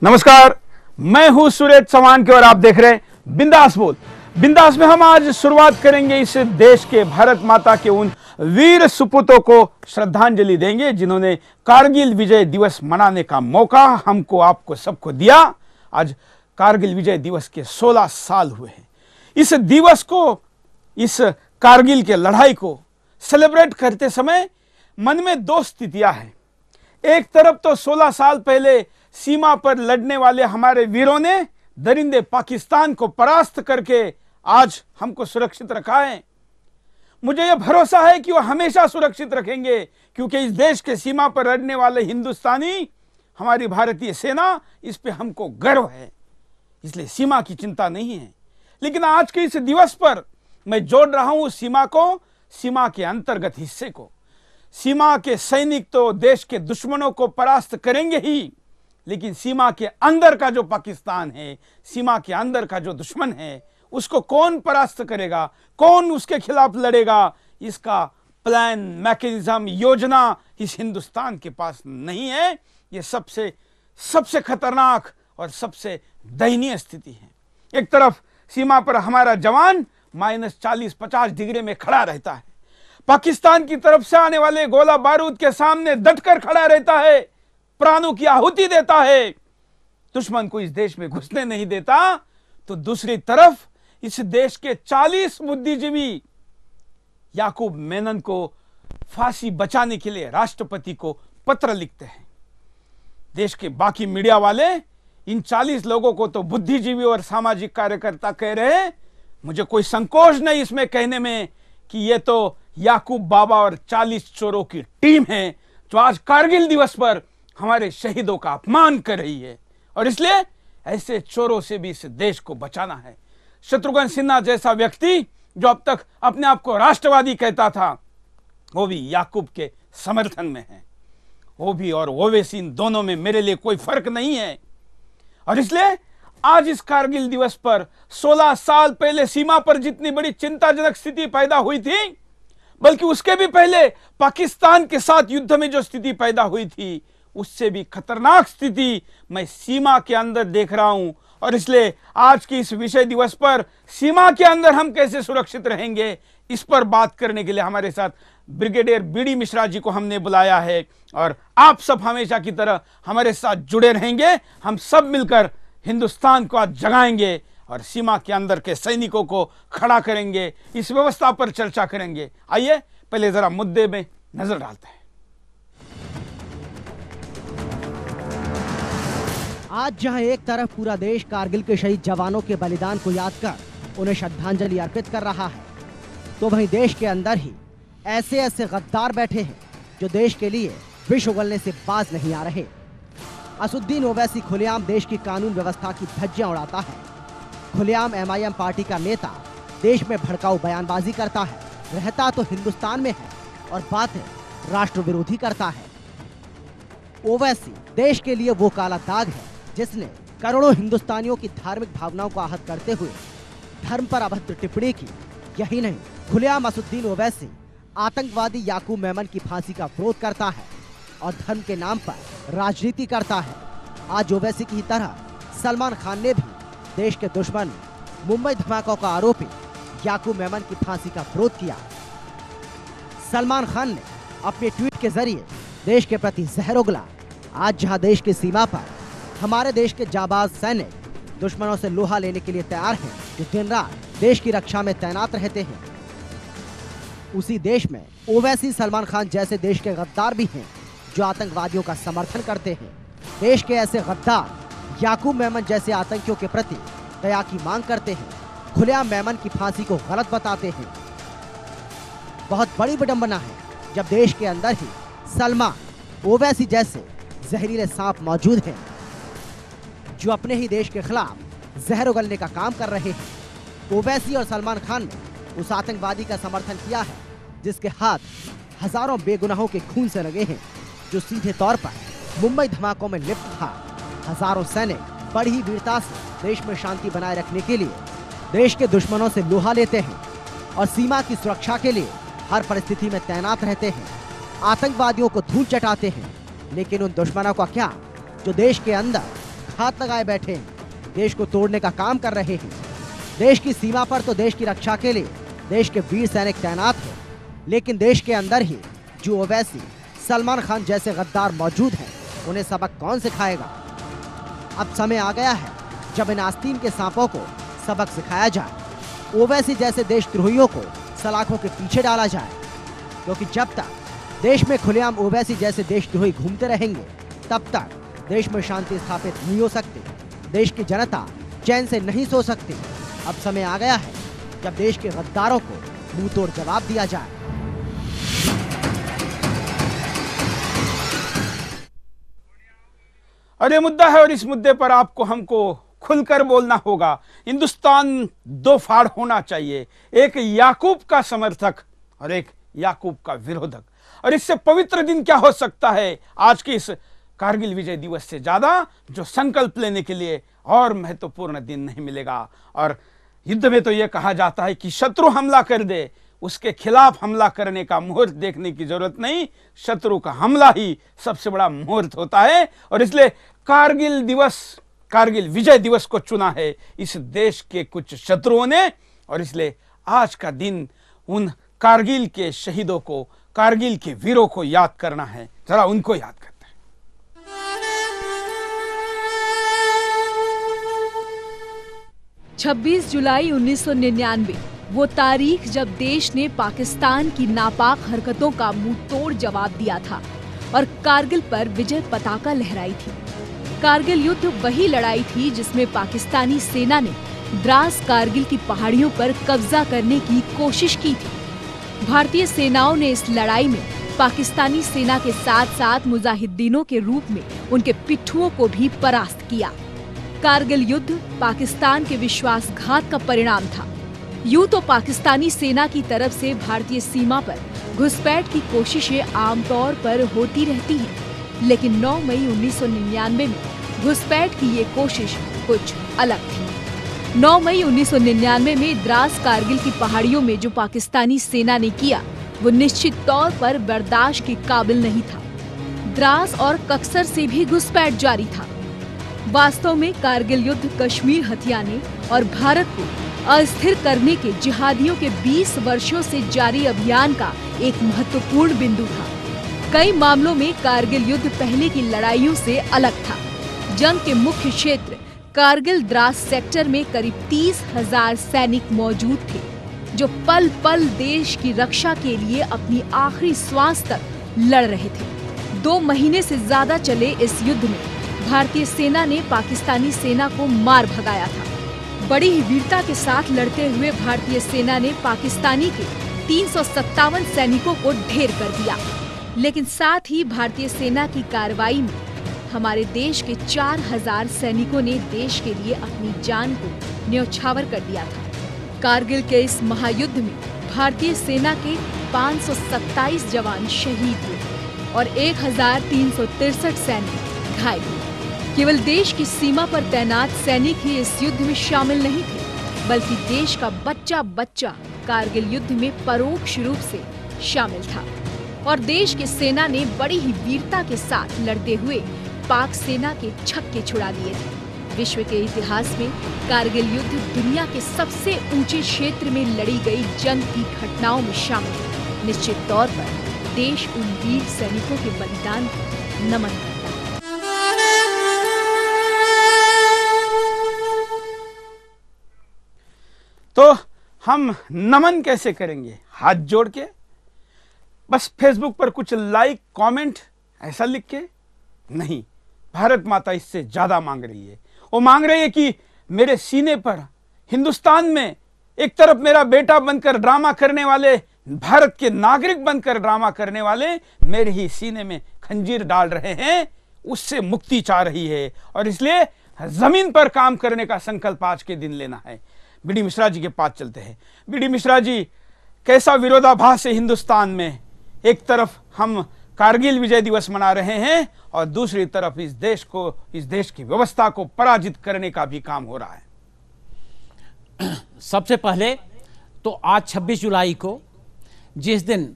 नमस्कार, मैं हूं सुरेश चौहान के और आप देख रहे हैं बिंदास बोल। बिंदास में हम आज शुरुआत करेंगे इस देश के भारत माता के उन वीर सुपूतों को श्रद्धांजलि देंगे जिन्होंने कारगिल विजय दिवस मनाने का मौका हमको आपको सबको दिया। आज कारगिल विजय दिवस के 16 साल हुए हैं। इस दिवस को, इस कारगिल के लड़ाई को सेलिब्रेट करते समय मन में दो स्थितियां हैं। एक तरफ तो 16 साल पहले सीमा पर लड़ने वाले हमारे वीरों ने दरिंदे पाकिस्तान को परास्त करके आज हमको सुरक्षित रखा है। मुझे यह भरोसा है कि वह हमेशा सुरक्षित रखेंगे, क्योंकि इस देश के सीमा पर लड़ने वाले हिंदुस्तानी, हमारी भारतीय सेना, इस पे हमको गर्व है, इसलिए सीमा की चिंता नहीं है। लेकिन आज के इस दिवस पर मैं जोड़ रहा हूं सीमा को, सीमा के अंतर्गत हिस्से को। सीमा के सैनिक तो देश के दुश्मनों को परास्त करेंगे ही, लेकिन सीमा के अंदर का जो पाकिस्तान है, सीमा के अंदर का जो दुश्मन है, उसको कौन परास्त करेगा, कौन उसके खिलाफ लड़ेगा, इसका प्लान, मैकेनिज्म, योजना इस हिंदुस्तान के पास नहीं है। यह सबसे खतरनाक और सबसे दयनीय स्थिति है। एक तरफ सीमा पर हमारा जवान -40-50 डिग्री में खड़ा रहता है, पाकिस्तान की तरफ से आने वाले गोला बारूद के सामने डटकर खड़ा रहता है, प्राणों की आहुति देता है, दुश्मन को इस देश में घुसने नहीं देता। तो दूसरी तरफ इस देश के 40 बुद्धिजीवी याकूब मेनन को फांसी बचाने के लिए राष्ट्रपति को पत्र लिखते हैं। देश के बाकी मीडिया वाले इन 40 लोगों को तो बुद्धिजीवी और सामाजिक कार्यकर्ता कह रहे हैं। मुझे कोई संकोच नहीं इसमें कहने में कि ये तो याकूब बाबा और 40 चोरों की टीम है जो आज कारगिल दिवस पर हमारे शहीदों का अपमान कर रही है, और इसलिए ऐसे चोरों से भी इस देश को बचाना है। शत्रुघ्न सिन्हा जैसा व्यक्ति जो अब तक अपने आप को राष्ट्रवादी कहता था, वो भी याकूब के समर्थन में है। वो भी और ओवैसी, इन दोनों में मेरे लिए कोई फर्क नहीं है। और इसलिए आज इस कारगिल दिवस पर 16 साल पहले सीमा पर जितनी बड़ी चिंताजनक स्थिति पैदा हुई थी, बल्कि उसके भी पहले पाकिस्तान के साथ युद्ध में जो स्थिति पैदा हुई थी, उससे भी खतरनाक स्थिति मैं सीमा के अंदर देख रहा हूं। और इसलिए आज की इस विजय दिवस पर सीमा के अंदर हम कैसे सुरक्षित रहेंगे, इस पर बात करने के लिए हमारे साथ ब्रिगेडियर बीडी मिश्रा जी को हमने बुलाया है। और आप सब हमेशा की तरह हमारे साथ जुड़े रहेंगे। हम सब मिलकर हिंदुस्तान को आज जगाएंगे और सीमा के अंदर के सैनिकों को खड़ा करेंगे, इस व्यवस्था पर चर्चा करेंगे। आइए पहले जरा मुद्दे में नजर डालते हैं। आज जहां एक तरफ पूरा देश कारगिल के शहीद जवानों के बलिदान को याद कर उन्हें श्रद्धांजलि अर्पित कर रहा है, तो वहीं देश के अंदर ही ऐसे गद्दार बैठे हैं जो देश के लिए विष उगलने से बाज नहीं आ रहे। असुद्दीन ओवैसी खुलेआम देश की कानून व्यवस्था की धज्जियां उड़ाता है, खुलेआम MIM पार्टी का नेता देश में भड़काऊ बयानबाजी करता है, रहता तो हिंदुस्तान में है और बातें राष्ट्र विरोधी करता है। ओवैसी देश के लिए वो काला दाग है जिसने करोड़ों हिंदुस्तानियों की धार्मिक भावनाओं को आहत करते हुए धर्म पर अभद्र टिप्पणी की। यही नहीं, खुलेआम असुद्दीन ओवैसी आतंकवादी याकूब मेमन की फांसी का विरोध करता है और धर्म के नाम पर राजनीति करता है। आज ओवैसी की तरह सलमान खान ने भी देश के दुश्मन, मुंबई धमाकों का आरोपी याकूब मेमन की फांसी का विरोध किया। सलमान खान ने अपने ट्वीट के जरिए देश के प्रति जहर उगला। आज जहां देश की सीमा पर हमारे देश के जाबाज सैनिक दुश्मनों से लोहा लेने के लिए तैयार हैं, जो दिन रात देश की रक्षा में तैनात रहते हैं, उसी देश में ओवैसी, सलमान खान जैसे देश के गद्दार भी हैं जो आतंकवादियों का समर्थन करते हैं। देश के ऐसे गद्दार याकूब मेमन जैसे आतंकियों के प्रति दया की मांग करते हैं, खुलेआम मेमन की फांसी को गलत बताते हैं। बहुत बड़ी विडंबना है जब देश के अंदर ही सलमान, ओवैसी जैसे जहरीले सांप मौजूद हैं जो अपने ही देश के खिलाफ जहर उगलने का काम कर रहे हैं। ओवैसी और सलमान खान ने उस आतंकवादी का समर्थन किया है जिसके हाथ हजारों बेगुनाहों के खून से लगे हैं, जो सीधे तौर पर मुंबई धमाकों में लिप्त था। हजारों सैनिक बड़ी ही वीरता से देश में शांति बनाए रखने के लिए देश के दुश्मनों से लोहा लेते हैं और सीमा की सुरक्षा के लिए हर परिस्थिति में तैनात रहते हैं। आतंकवादियों को धूल चटाते हैं, लेकिन उन दुश्मनों का क्या जो देश के अंदर घात लगाए बैठे हैं, देश को तोड़ने का काम कर रहे हैं। देश की सीमा पर तो देश की रक्षा के लिए देश के वीर सैनिक तैनात हैं, लेकिन देश के अंदर ही जो ओवैसी, सलमान खान जैसे गद्दार मौजूद हैं, उन्हें सबक कौन सिखाएगा? अब समय आ गया है जब इन आस्तीन के सांपों को सबक सिखाया जाए। ओवैसी जैसे देशद्रोहियों को सलाखों के पीछे डाला जाए, क्योंकि जब तक देश में खुलेआम ओवैसी जैसे देशद्रोही घूमते रहेंगे, तब तक देश में शांति स्थापित नहीं हो सकती, देश की जनता चैन से नहीं सो सकती। अब समय आ गया है जब देश के गद्दारों को मुंह तोड़ जवाब दिया जाए। और ये मुद्दा है और इस मुद्दे पर आपको हमको खुलकर बोलना होगा। हिंदुस्तान दो फाड़ होना चाहिए, एक याकूब का समर्थक और एक याकूब का विरोधक। और इससे पवित्र दिन क्या हो सकता है आज के इस कारगिल विजय दिवस से ज्यादा, जो संकल्प लेने के लिए और महत्वपूर्ण दिन नहीं मिलेगा। और युद्ध में तो यह कहा जाता है कि शत्रु हमला कर दे, उसके खिलाफ हमला करने का मुहूर्त देखने की जरूरत नहीं, शत्रु का हमला ही सबसे बड़ा मुहूर्त होता है। और इसलिए कारगिल विजय दिवस को चुना है इस देश के कुछ शत्रुओं ने। और इसलिए आज का दिन उन कारगिल के शहीदों को, कारगिल के वीरों को याद करना है। जरा उनको याद करते हैं। 26 जुलाई 1999 वो तारीख जब देश ने पाकिस्तान की नापाक हरकतों का मुंह तोड़ जवाब दिया था और कारगिल पर विजय पताका लहराई थी। कारगिल युद्ध वही लड़ाई थी जिसमें पाकिस्तानी सेना ने द्रास कारगिल की पहाड़ियों पर कब्जा करने की कोशिश की थी। भारतीय सेनाओं ने इस लड़ाई में पाकिस्तानी सेना के साथ साथ मुजाहिदीनों के रूप में उनके पिट्ठुओं को भी परास्त किया। कारगिल युद्ध पाकिस्तान के विश्वासघात का परिणाम था। यूं तो पाकिस्तानी सेना की तरफ से भारतीय सीमा पर घुसपैठ की कोशिशें आमतौर पर होती रहती हैं, लेकिन 9 मई 1999 में घुसपैठ की ये कोशिश कुछ अलग थी। 9 मई 1999 में द्रास कारगिल की पहाड़ियों में जो पाकिस्तानी सेना ने किया वो निश्चित तौर पर बर्दाश्त के काबिल नहीं था। द्रास और कक्सर से भी घुसपैठ जारी था। वास्तव में कारगिल युद्ध कश्मीर हथियाने और भारत को अस्थिर करने के जिहादियों के 20 वर्षों से जारी अभियान का एक महत्वपूर्ण बिंदु था। कई मामलों में कारगिल युद्ध पहले की लड़ाइयों से अलग था। जंग के मुख्य क्षेत्र कारगिल द्रास सेक्टर में करीब 30,000 सैनिक मौजूद थे, जो पल पल देश की रक्षा के लिए अपनी आखिरी श्वास तक लड़ रहे थे। 2 महीने से ज्यादा चले इस युद्ध में भारतीय सेना ने पाकिस्तानी सेना को मार भगाया था। बड़ी ही वीरता के साथ लड़ते हुए भारतीय सेना ने पाकिस्तानी के 357 सैनिकों को ढेर कर दिया, लेकिन साथ ही भारतीय सेना की कार्रवाई में हमारे देश के 4000 सैनिकों ने देश के लिए अपनी जान को न्यौछावर कर दिया था। कारगिल के इस महायुद्ध में भारतीय सेना के 527 जवान शहीद हुए और 1363 सैनिक घायल हुए। केवल देश की सीमा पर तैनात सैनिक ही इस युद्ध में शामिल नहीं थे, बल्कि देश का बच्चा बच्चा कारगिल युद्ध में परोक्ष रूप से शामिल था। और देश की सेना ने बड़ी ही वीरता के साथ लड़ते हुए पाक सेना के छक्के छुड़ा दिए थे। विश्व के इतिहास में कारगिल युद्ध दुनिया के सबसे ऊंचे क्षेत्र में लड़ी गई जंग की घटनाओं में शामिल है। निश्चित तौर पर देश उन वीर सैनिकों के बलिदान को नमन करता है। तो हम नमन कैसे करेंगे? हाथ जोड़ के, बस फेसबुक पर कुछ लाइक कमेंट ऐसा लिख के? नहीं, भारत माता इससे ज्यादा मांग रही है। वो मांग रही है कि मेरे सीने पर, हिंदुस्तान में एक तरफ मेरा बेटा बनकर ड्रामा करने वाले, भारत के नागरिक बनकर ड्रामा करने वाले मेरे ही सीने में खंजीर डाल रहे हैं, उससे मुक्ति चाह रही है। और इसलिए जमीन पर काम करने का संकल्प आज के दिन लेना है। बीडी मिश्रा जी के पास चलते हैं। बीडी मिश्रा जी, कैसा विरोधाभास है हिंदुस्तान में? एक तरफ हम कारगिल विजय दिवस मना रहे हैं और दूसरी तरफ इस देश की व्यवस्था को पराजित करने का भी काम हो रहा है। सबसे पहले तो आज 26 जुलाई को, जिस दिन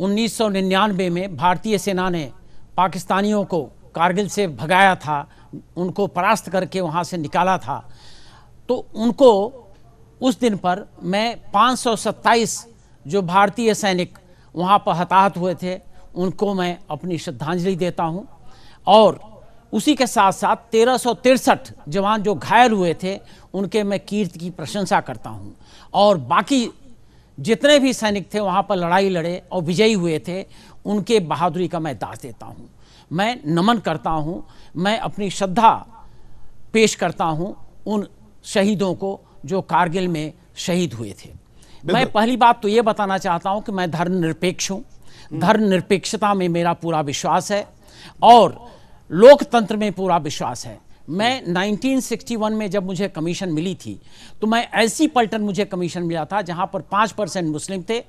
1999 में भारतीय सेना ने पाकिस्तानियों को कारगिल से भगाया था, उनको परास्त करके वहाँ से निकाला था, तो उनको उस दिन पर मैं 527 जो भारतीय सैनिक वहाँ पर हताहत हुए थे उनको मैं अपनी श्रद्धांजलि देता हूँ। और उसी के साथ साथ 1363 जवान जो घायल हुए थे उनके मैं कीर्ति की प्रशंसा करता हूँ। और बाकी जितने भी सैनिक थे वहाँ पर लड़ाई लड़े और विजयी हुए थे उनके बहादुरी का मैं दास देता हूँ, मैं नमन करता हूँ, मैं अपनी श्रद्धा पेश करता हूँ उन शहीदों को जो कारगिल में शहीद हुए थे। मैं पहली बात तो ये बताना चाहता हूँ कि मैं धर्मनिरपेक्ष हूँ, धर्मनिरपेक्षता में मेरा पूरा विश्वास है और लोकतंत्र में पूरा विश्वास है। मैं 1961 में जब मुझे कमीशन मिली थी तो मैं ऐसी पलटन मुझे कमीशन मिला था जहाँ पर 5% मुस्लिम थे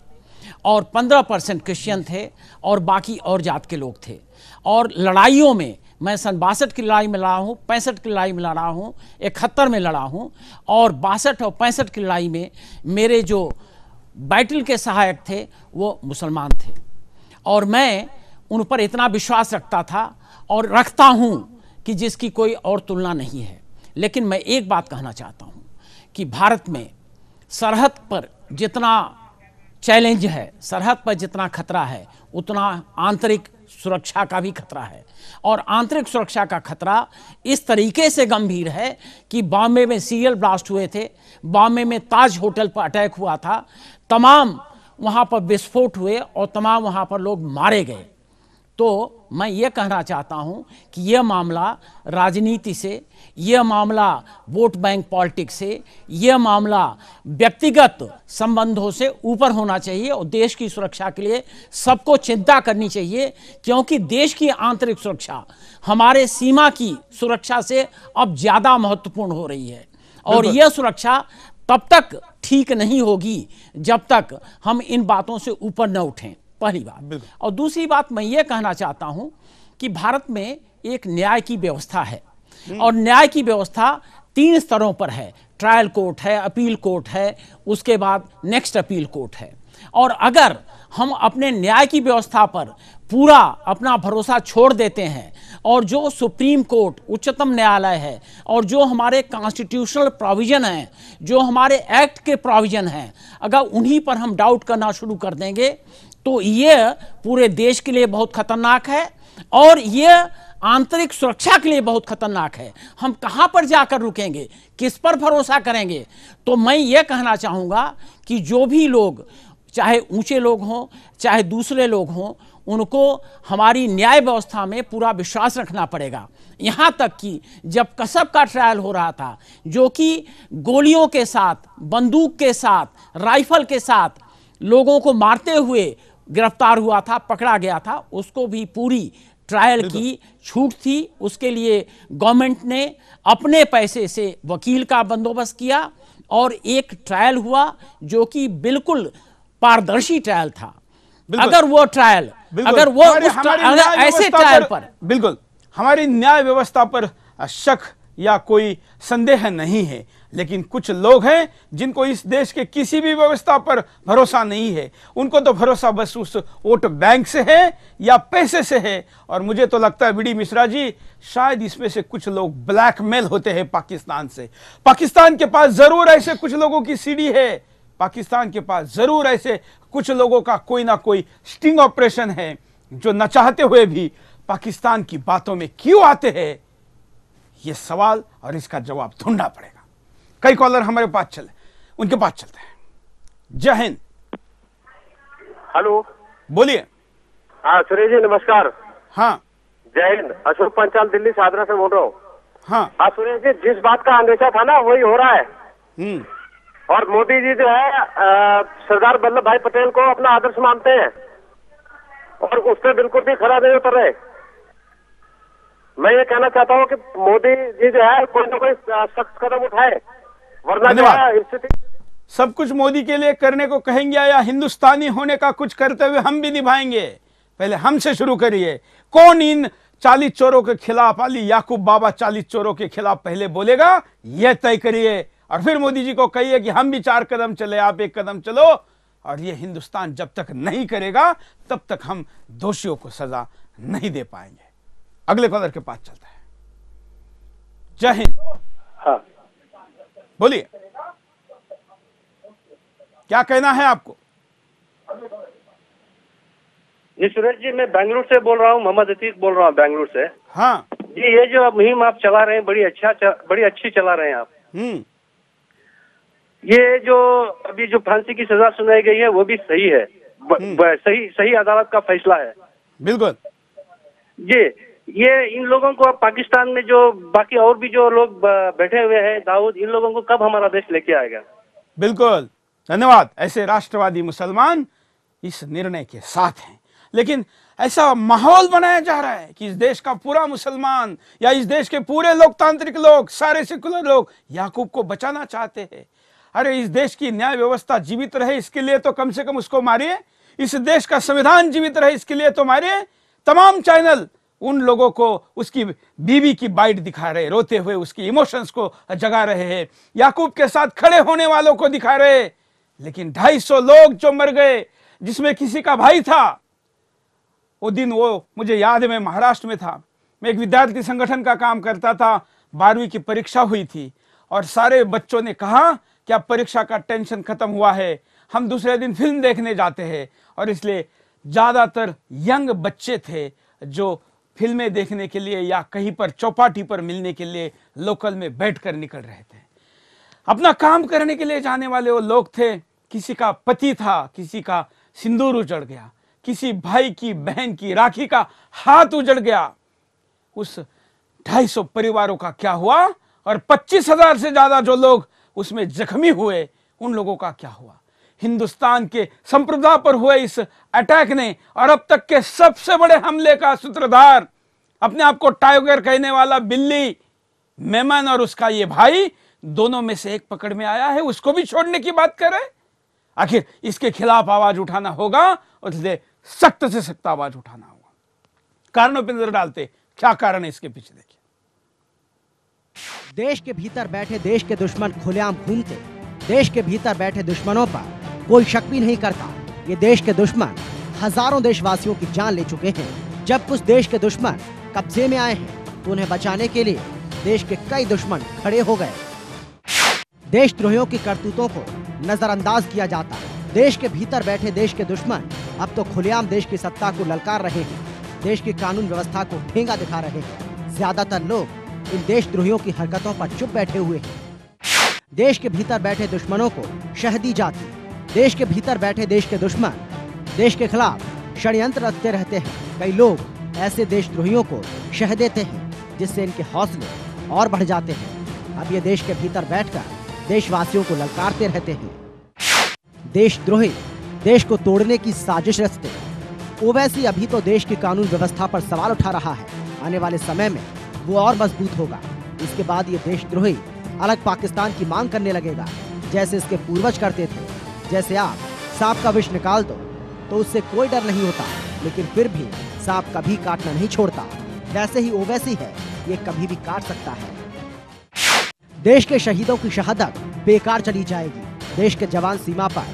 और 15% क्रिश्चियन थे और बाकी और जात के लोग थे। और लड़ाइयों में मैं सन 62 की लड़ाई में लड़ा हूँ, 65 की लड़ाई में लड़ा हूँ, 71 में लड़ा हूँ और 62 और 65 की लड़ाई में मेरे जो बैटल के सहायक थे वो मुसलमान थे और मैं उन पर इतना विश्वास रखता था और रखता हूँ कि जिसकी कोई और तुलना नहीं है। लेकिन मैं एक बात कहना चाहता हूँ कि भारत में सरहद पर जितना चैलेंज है, सरहद पर जितना खतरा है उतना आंतरिक सुरक्षा का भी खतरा है। और आंतरिक सुरक्षा का खतरा इस तरीके से गंभीर है कि बॉम्बे में सीरियल ब्लास्ट हुए थे, बॉम्बे में ताज होटल पर अटैक हुआ था, तमाम वहाँ पर विस्फोट हुए और तमाम वहाँ पर लोग मारे गए। तो मैं ये कहना चाहता हूँ कि यह मामला राजनीति से, यह मामला वोट बैंक पॉलिटिक्स से, यह मामला व्यक्तिगत संबंधों से ऊपर होना चाहिए और देश की सुरक्षा के लिए सबको चिंता करनी चाहिए, क्योंकि देश की आंतरिक सुरक्षा हमारे सीमा की सुरक्षा से अब ज़्यादा महत्वपूर्ण हो रही है। और यह सुरक्षा तब तक ठीक नहीं होगी जब तक हम इन बातों से ऊपर न उठें, पहली बात। और दूसरी बात मैं ये कहना चाहता हूं कि भारत में एक न्याय की व्यवस्था है और न्याय की व्यवस्था 3 स्तरों पर है। ट्रायल कोर्ट है, अपील कोर्ट है, उसके बाद नेक्स्ट अपील कोर्ट है। और अगर हम अपने न्याय की व्यवस्था पर पूरा अपना भरोसा छोड़ देते हैं और जो सुप्रीम कोर्ट, उच्चतम न्यायालय है और जो हमारे कॉन्स्टिट्यूशनल प्रोविजन हैं, जो हमारे एक्ट के प्रोविजन हैं, अगर उन्हीं पर हम डाउट करना शुरू कर देंगे तो ये पूरे देश के लिए बहुत खतरनाक है और ये आंतरिक सुरक्षा के लिए बहुत खतरनाक है। हम कहां पर जाकर रुकेंगे, किस पर भरोसा करेंगे? तो मैं ये कहना चाहूँगा कि जो भी लोग, चाहे ऊंचे लोग हों चाहे दूसरे लोग हों, उनको हमारी न्याय व्यवस्था में पूरा विश्वास रखना पड़ेगा। यहाँ तक कि जब कसब का ट्रायल हो रहा था, जो कि गोलियों के साथ, बंदूक के साथ, राइफल के साथ लोगों को मारते हुए गिरफ्तार हुआ था, पकड़ा गया था, उसको भी पूरी ट्रायल की छूट थी। उसके लिए गवर्नमेंट ने अपने पैसे से वकील का बंदोबस्त किया और एक ट्रायल हुआ जो कि बिल्कुल पारदर्शी ट्रायल था। अगर वो ट्रायल, अगर वो ऐसे ट्रायल पर, बिल्कुल हमारी न्याय व्यवस्था पर शक या कोई संदेह नहीं है, लेकिन कुछ लोग हैं जिनको इस देश के किसी भी व्यवस्था पर भरोसा नहीं है। उनको तो भरोसा बस उस वोट बैंक से है या पैसे से है। और मुझे तो लगता है बीडी मिश्रा जी, शायद इसमें से कुछ लोग ब्लैकमेल होते हैं पाकिस्तान से। पाकिस्तान के पास जरूर ऐसे कुछ लोगों की सीडी है, पाकिस्तान के पास जरूर ऐसे कुछ लोगों का कोई ना कोई स्टिंग ऑपरेशन है जो न चाहते हुए भी पाकिस्तान की बातों में क्यों आते हैं। यह सवाल और इसका जवाब ढूंढना पड़ेगा। कई कॉलर हमारे पास चले, उनके पास चलते हैं। जय हिंद। हेलो, बोलिए। हाँ सुरेश जी नमस्कार। हाँ जय हिंद। अशोक पंचाल दिल्ली सादरा से बोल रहा हूँ। हाँ सुरेश जी, जिस बात का अंदेशा था ना वही हो रहा है। और मोदी जी जो है सरदार वल्लभ भाई पटेल को अपना आदर्श मानते हैं और उस पर बिल्कुल भी खरा नहीं उतर रहे। मैं ये कहना चाहता हूँ कि मोदी जी जो है कोई ना कोई सख्त कदम उठाए, वरना जो है स्थिति। सब कुछ मोदी के लिए करने को कहेंगे या हिंदुस्तानी होने का कुछ करते हुए हम भी निभाएंगे? पहले हमसे शुरू करिए। कौन इन 40 चोरों के खिलाफ, अली याकूब बाबा 40 चोरों के खिलाफ पहले बोलेगा, यह तय करिए और फिर मोदी जी को कहिए कि हम भी 4 कदम चले, आप 1 कदम चलो। और ये हिंदुस्तान जब तक नहीं करेगा तब तक हम दोषियों को सजा नहीं दे पाएंगे। अगले कॉलर के पास चलता है। जय हिंद। हाँ बोलिए, क्या कहना है आपको? जी सुरेश जी, मैं बेंगलुरु से बोल रहा हूँ, मोहम्मद अतीक बोल रहा हूँ बेंगलुरु से। हाँ जी, ये जो मुहिम आप चला रहे हैं बड़ी अच्छी चला रहे हैं आप। ये जो अभी जो फांसी की सजा सुनाई गई है वो भी सही है, सही अदालत का फैसला है। बिल्कुल जी, ये इन लोगों को अब पाकिस्तान में जो बाकी और भी जो लोग बैठे हुए हैं, दाऊद, इन लोगों को कब हमारा देश लेके आएगा? बिल्कुल, धन्यवाद। ऐसे राष्ट्रवादी मुसलमान इस निर्णय के साथ हैं, लेकिन ऐसा माहौल बनाया जा रहा है कि इस देश का पूरा मुसलमान या इस देश के पूरे लोकतांत्रिक लोग, सारे सेकुलर लोग याकूब को बचाना चाहते हैं। अरे इस देश की न्याय व्यवस्था जीवित रहे इसके लिए तो कम से कम उसको मारिए, इस देश का संविधान जीवित रहे इसके लिए तो मारिए। तमाम चैनल उन लोगों को उसकी बीवी की बाइट दिखा रहे, रोते हुए उसकी इमोशंस को जगा रहे हैं, याकूब के साथ खड़े होने वालों को दिखा रहे। लेकिन 250 लोग जो मर गए, जिसमें किसी का भाई था, वो दिन वो मुझे याद है, मैं महाराष्ट्र में था, मैं एक विद्यार्थी संगठन का काम करता था। 12वीं की परीक्षा हुई थी और सारे बच्चों ने कहा कि अब परीक्षा का टेंशन खत्म हुआ है, हम दूसरे दिन फिल्म देखने जाते हैं। और इसलिए ज्यादातर यंग बच्चे थे जो फिल्में देखने के लिए या कहीं पर चौपाटी पर मिलने के लिए लोकल में बैठकर निकल रहे थे। अपना काम करने के लिए जाने वाले वो लोग थे, किसी का पति था, किसी का सिंदूर उजड़ गया, किसी भाई की बहन की राखी का हाथ उजड़ गया। उस 250 परिवारों का क्या हुआ और 25,000 से ज्यादा जो लोग उसमें जख्मी हुए, उन लोगों का क्या हुआ? हिंदुस्तान के संप्रभुता पर हुए इस अटैक ने और अब तक के सबसे बड़े हमले का सूत्रधार, अपने आप को टाइगर कहने वाला बिल्ली मेमन और उसका ये भाई, दोनों में से एक पकड़ में आया है, उसको भी छोड़ने की बात करे। आखिर इसके खिलाफ आवाज उठाना होगा और इसलिए सख्त से सख्त आवाज उठाना होगा। कारणों पर नजर डालते, क्या कारण है इसके पीछे, देखिए। देश के भीतर बैठे देश के दुश्मन खुलेआम घूमते, देश के भीतर बैठे दुश्मनों पर कोई शक भी नहीं करता। ये देश के दुश्मन हजारों देशवासियों की जान ले चुके हैं। जब कुछ देश के दुश्मन कब्जे में आए हैं तो उन्हें बचाने के लिए देश के कई दुश्मन खड़े हो गए। देशद्रोहियों की करतूतों को नजरअंदाज किया जाता है। देश के भीतर बैठे देश के दुश्मन अब तो खुलेआम देश की सत्ता को ललकार रहे हैं, देश की कानून व्यवस्था को ठेंगा दिखा रहे हैं। ज्यादातर लोग इन देशद्रोहियों की हरकतों पर चुप बैठे हुए हैं। देश के भीतर बैठे दुश्मनों को शह दी जाती। देश के भीतर बैठे देश के दुश्मन देश के खिलाफ षड्यंत्र रचते रहते हैं। कई लोग ऐसे देशद्रोहियों को शह देते हैं जिससे इनके हौसले और बढ़ जाते हैं। अब ये देश के भीतर बैठकर देशवासियों को ललकारते रहते हैं। देशद्रोही देश को तोड़ने की साजिश रचते। ओवैसी अभी तो देश की कानून व्यवस्था पर सवाल उठा रहा है, आने वाले समय में वो और मजबूत होगा। इसके बाद ये देशद्रोही अलग पाकिस्तान की मांग करने लगेगा, जैसे इसके पूर्वज करते थे। जैसे आप सांप का विष निकाल दो तो उससे कोई डर नहीं होता, लेकिन फिर भी सांप कभी काटना नहीं छोड़ता। वैसे ही ओवैसी है, ये कभी भी काट सकता है। देश के शहीदों की शहादत बेकार चली जाएगी। देश के जवान सीमा पर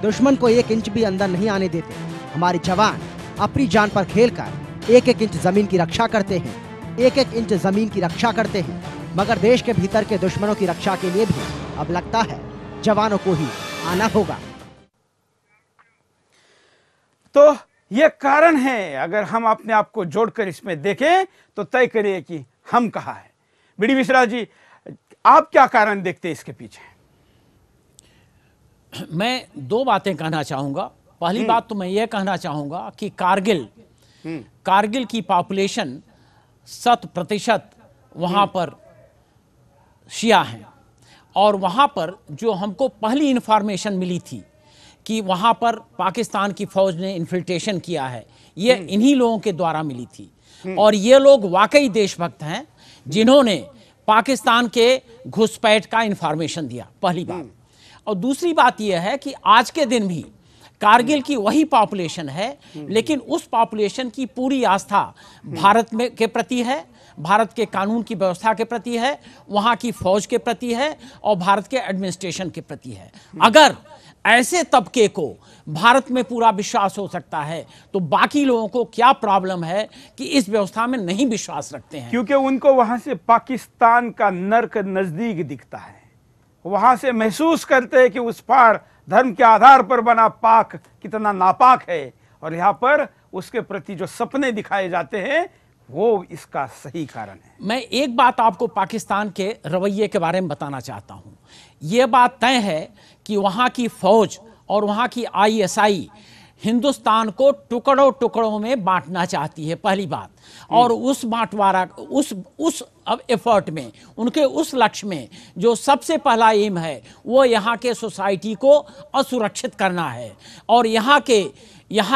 दुश्मन को 1 इंच भी अंदर नहीं आने देते। हमारे जवान अपनी जान पर खेलकर 1-1 इंच जमीन की रक्षा करते हैं, 1-1 इंच जमीन की रक्षा करते हैं। मगर देश के भीतर के दुश्मनों की रक्षा के लिए भी अब लगता है जवानों को ही आना होगा। तो ये कारण है, अगर हम अपने आप को जोड़कर इसमें देखें तो तय करिए कि हम कहाँ हैं। बीडी मिश्रा जी, आप क्या कारण देखते हैं इसके पीछे? मैं 2 बातें कहना चाहूंगा। पहली बात तो मैं ये कहना चाहूंगा कि कारगिल की पॉपुलेशन 100% वहां पर शिया हैं। और वहां पर जो हमको पहली इंफॉर्मेशन मिली थी कि वहां पर पाकिस्तान की फौज ने इन्फिल्ट्रेशन किया है, ये इन्हीं लोगों के द्वारा मिली थी। और ये लोग वाकई देशभक्त हैं जिन्होंने पाकिस्तान के घुसपैठ का इंफॉर्मेशन दिया, पहली बात। और दूसरी बात यह है कि आज के दिन भी कारगिल की वही पॉपुलेशन है, लेकिन उस पॉपुलेशन की पूरी आस्था भारत में के प्रति है, भारत के कानून की व्यवस्था के प्रति है, वहाँ की फौज के प्रति है और भारत के एडमिनिस्ट्रेशन के प्रति है। अगर ऐसे तबके को भारत में पूरा विश्वास हो सकता है, तो बाकी लोगों को क्या प्रॉब्लम है कि इस व्यवस्था में नहीं विश्वास रखते हैं? क्योंकि उनको वहां से पाकिस्तान का नर्क नजदीक दिखता है, वहां से महसूस करते हैं कि उस पार धर्म के आधार पर बना पाक कितना नापाक है, और यहाँ पर उसके प्रति जो सपने दिखाए जाते हैं वो इसका सही कारण है। मैं एक बात आपको पाकिस्तान के रवैये के बारे में बताना चाहता हूं। यह बात तय है कि वहां की फौज और वहां की आईएसआई हिंदुस्तान को टुकड़ों टुकड़ों में बांटना चाहती है, पहली बात। और उस बांटवारा उस एफर्ट में, उनके उस लक्ष्य में जो सबसे पहला एम है वो यहाँ के सोसाइटी को असुरक्षित करना है, और यहाँ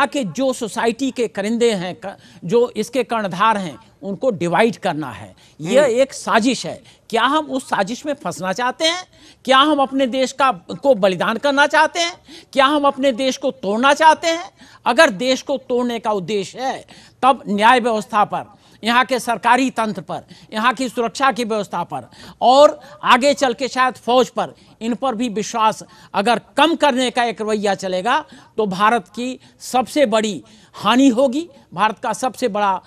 के जो सोसाइटी के करिंदे हैं, जो इसके कर्णधार हैं, उनको डिवाइड करना है। यह एक साजिश है। क्या हम उस साजिश में फंसना चाहते हैं? क्या हम अपने देश को बलिदान करना चाहते हैं? क्या हम अपने देश को तोड़ना चाहते हैं? अगर देश को तोड़ने का उद्देश्य है, तब न्याय व्यवस्था पर, यहाँ के सरकारी तंत्र पर, यहाँ की सुरक्षा की व्यवस्था पर, और आगे चल के शायद फौज पर, इन पर भी विश्वास अगर कम करने का एक रवैया चलेगा तो भारत की सबसे बड़ी हानि होगी, भारत का सबसे बड़ा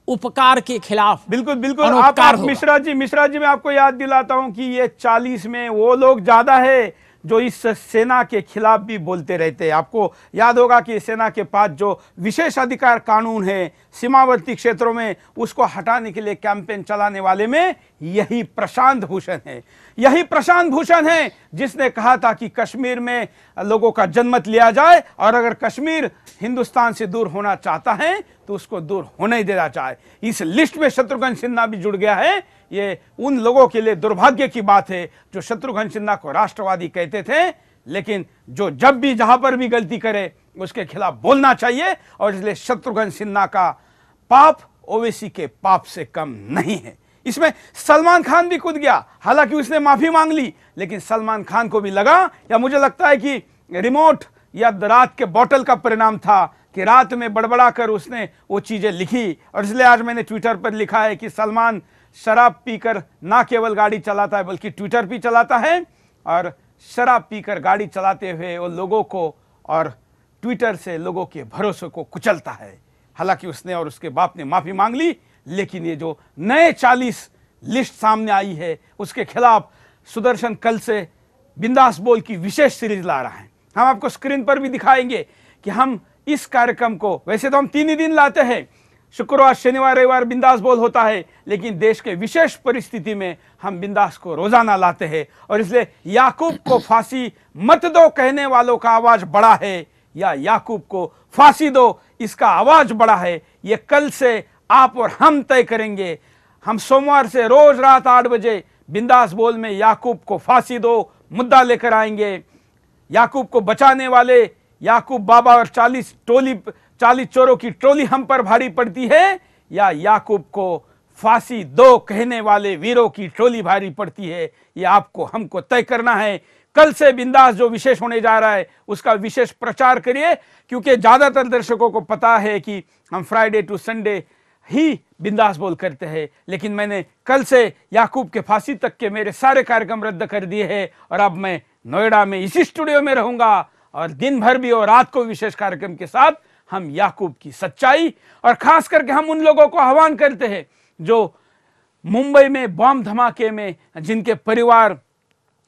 उपकार के खिलाफ। बिल्कुल बिल्कुल। आप मिश्रा जी मैं आपको याद दिलाता हूं कि ये 40 में वो लोग ज्यादा है जो इस सेना के खिलाफ भी बोलते रहते हैं। आपको याद होगा कि सेना के पास जो विशेषाधिकार कानून है सीमावर्ती क्षेत्रों में, उसको हटाने के लिए कैंपेन चलाने वाले में यही प्रशांत भूषण है। यही प्रशांत भूषण है जिसने कहा था कि कश्मीर में लोगों का जनमत लिया जाए, और अगर कश्मीर हिंदुस्तान से दूर होना चाहता है तो उसको दूर होने ही देना चाहे। इस लिस्ट में शत्रुघ्न सिन्हा भी जुड़ गया है। ये उन लोगों के लिए दुर्भाग्य की बात है जो शत्रुघ्न सिन्हा को राष्ट्रवादी कहते थे, लेकिन जो जब भी जहां पर भी गलती करे उसके खिलाफ बोलना चाहिए, और इसलिए शत्रुघ्न सिन्हा का पाप ओवैसी के पाप से कम नहीं है। इसमें सलमान खान भी कूद गया, हालांकि उसने माफी मांग ली, लेकिन सलमान खान को भी लगा, या मुझे लगता है कि रिमोट या रात के बोतल का परिणाम था कि रात में बड़बड़ा कर उसने वो चीजें लिखी, और इसलिए आज मैंने ट्विटर पर लिखा है कि सलमान शराब पीकर ना केवल गाड़ी चलाता है बल्कि ट्विटर भी चलाता है, और शराब पीकर गाड़ी चलाते हुए वो लोगों को और ट्विटर से लोगों के भरोसे को कुचलता है। हालांकि उसने और उसके बाप ने माफी मांग ली, लेकिन ये जो नए 40 लिस्ट सामने आई है उसके खिलाफ सुदर्शन कल से बिंदास बोल की विशेष सीरीज ला रहा है। हम आपको स्क्रीन पर भी दिखाएंगे कि हम इस कार्यक्रम को, वैसे तो हम 3 ही दिन लाते हैं, शुक्रवार शनिवार रविवार बिंदास बोल होता है, लेकिन देश के विशेष परिस्थिति में हम बिंदास को रोजाना लाते हैं, और इसलिए याकूब को फांसी मत दो कहने वालों का आवाज बड़ा है, या याकूब को फांसी दो इसका आवाज बड़ा है, ये कल से आप और हम तय करेंगे। हम सोमवार से रोज रात 8 बजे बिंदास बोल में याकूब को फांसी दो मुद्दा लेकर आएंगे। याकूब को बचाने वाले याकूब बाबा और 40 चोरों की टोली हम पर भारी पड़ती है, या याकूब को फांसी दो कहने वाले वीरों की टोली भारी पड़ती है, ये आपको हमको तय करना है। कल से बिंदास जो विशेष होने जा रहा है उसका विशेष प्रचार करिए, क्योंकि ज्यादातर दर्शकों को पता है कि हम फ्राइडे टू संडे ही बिंदास बोल करते हैं, लेकिन मैंने कल से याकूब के फांसी तक के मेरे सारे कार्यक्रम रद्द कर दिए हैं, और अब मैं नोएडा में इसी स्टूडियो में रहूंगा, और दिन भर भी और रात को विशेष कार्यक्रम के साथ हम याकूब की सच्चाई, और खास करके हम उन लोगों को आह्वान करते हैं जो मुंबई में बम धमाके में जिनके परिवार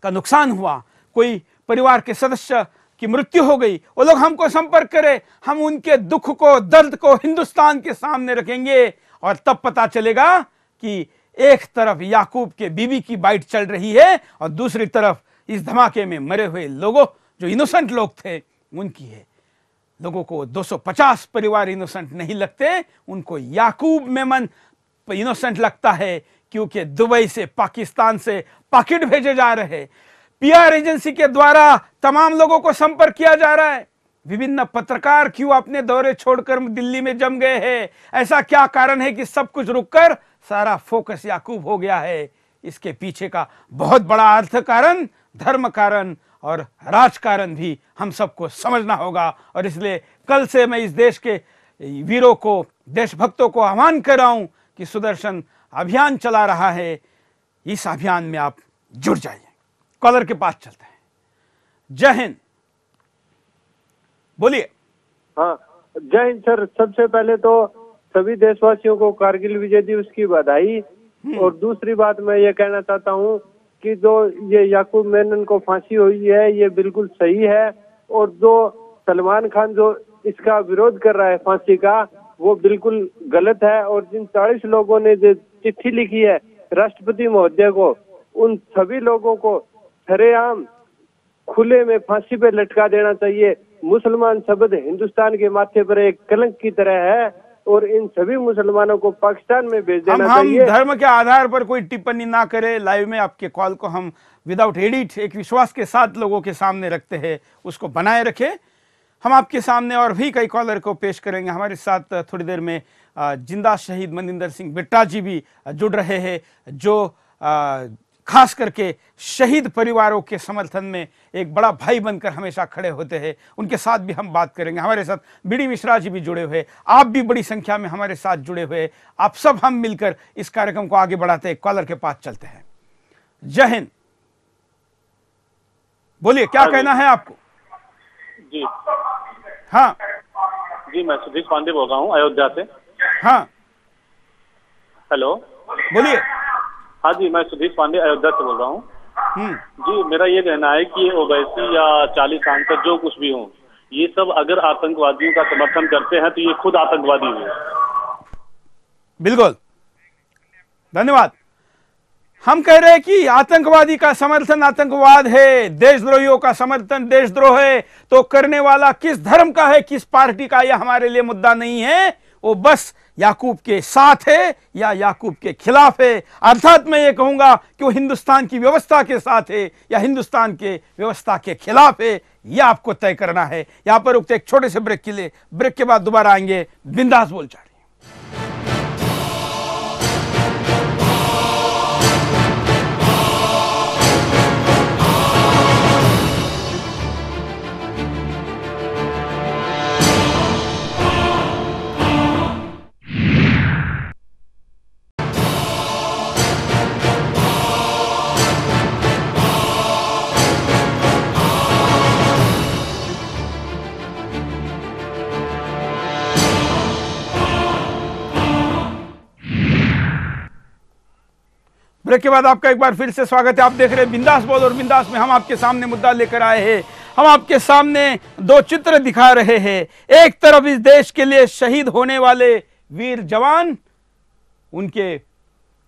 का नुकसान हुआ, कोई परिवार के सदस्य की मृत्यु हो गई, वो लोग हमको संपर्क करें। हम उनके दुख को, दर्द को हिंदुस्तान के सामने रखेंगे, और तब पता चलेगा कि एक तरफ याकूब के बीवी की बाइट चल रही है और दूसरी तरफ इस धमाके में मरे हुए लोगों, जो इनोसेंट लोग थे, उनकी है। लोगों को 250 परिवार इनोसेंट नहीं लगते, उनको याकूब मेमन इनोसेंट लगता है, क्योंकि दुबई से, पाकिस्तान से पाकिट भेजे जा रहे हैं। पीआर एजेंसी के द्वारा तमाम लोगों को संपर्क किया जा रहा है। विभिन्न पत्रकार क्यों अपने दौरे छोड़कर दिल्ली में जम गए हैं? ऐसा क्या कारण है कि सब कुछ रुककर सारा फोकस याकूब हो गया है? इसके पीछे का बहुत बड़ा अर्थ कारण, धर्म कारण और राजकारण भी हम सबको समझना होगा, और इसलिए कल से मैं इस देश के वीरों को, देशभक्तों को आह्वान कर रहा हूं कि सुदर्शन अभियान चला रहा है, इस अभियान में आप जुड़ जाइए। कॉलर के पास चलते हैं। जय हिंद, बोलिए। हाँ, जय हिंद सर। सबसे पहले तो सभी देशवासियों को कारगिल विजय दिवस की बधाई। और दूसरी बात मैं ये कहना चाहता हूँ कि जो ये याकूब मेनन को फांसी हुई है ये बिल्कुल सही है, और जो सलमान खान जो इसका विरोध कर रहा है फांसी का, वो बिल्कुल गलत है। और जिन 40 लोगों ने जो चिट्ठी लिखी है राष्ट्रपति महोदय को, उन सभी लोगों को सरेआम खुले में फांसी पे लटका देना चाहिए। मुसलमान शब्द हिंदुस्तान के माथे पर एक कलंक की तरह है, और इन सभी मुसलमानों को पाकिस्तान में भेज देना चाहिए। हम धर्म के आधार पर कोई टिप्पणी ना करें। लाइव में आपके कॉल को हम विदाउट एडिट एक विश्वास के साथ लोगों के सामने रखते हैं, उसको बनाए रखें। हम आपके सामने और भी कई कॉलर को पेश करेंगे। हमारे साथ थोड़ी देर में जिंदा शहीद मनिंदर सिंह बिट्टा जी भी जुड़ रहे हैं, जो खास करके शहीद परिवारों के समर्थन में एक बड़ा भाई बनकर हमेशा खड़े होते हैं। उनके साथ भी हम बात करेंगे। हमारे साथ बीडी मिश्रा जी भी जुड़े हुए, आप भी बड़ी संख्या में हमारे साथ जुड़े हुए। आप सब हम मिलकर इस कार्यक्रम को आगे बढ़ाते हैं। कॉलर के पास चलते हैं। जय हिंद। बोलिए, क्या कहना है आपको? जी हाँ जी, मैं सुधीर पांडे बोल रहा हूँ अयोध्या से। हाँ हेलो, बोलिए। हाँ जी, मैं सुधीर पांडे अयोध्या से बोल रहा हूँ। जी, मेरा ये कहना है कि ओवैसी या 40 सांसद जो कुछ भी हों, ये सब अगर आतंकवादियों का समर्थन करते हैं तो ये खुद आतंकवादी हुए। बिल्कुल, धन्यवाद। हम कह रहे हैं कि आतंकवादी का समर्थन आतंकवाद है, देशद्रोहियों का समर्थन देशद्रोह है। तो करने वाला किस धर्म का है, किस पार्टी का, यह हमारे लिए मुद्दा नहीं है। वो बस याकूब के साथ है या याकूब के खिलाफ है। अर्थात मैं ये कहूंगा कि वो हिंदुस्तान की व्यवस्था के साथ है या हिंदुस्तान के व्यवस्था के खिलाफ है। यह आपको तय करना है। यहां पर रुकते एक छोटे से ब्रेक के लिए, ब्रेक के बाद दोबारा आएंगे। बिंदास बोल जाए। ब्रेक के बाद आपका एक बार फिर से स्वागत है। आप देख रहे हैं बिंदास बोल, और बिंदास में हम आपके सामने मुद्दा लेकर आए हैं। हम आपके सामने दो चित्र दिखा रहे हैं। एक तरफ इस देश के लिए शहीद होने वाले वीर जवान, उनके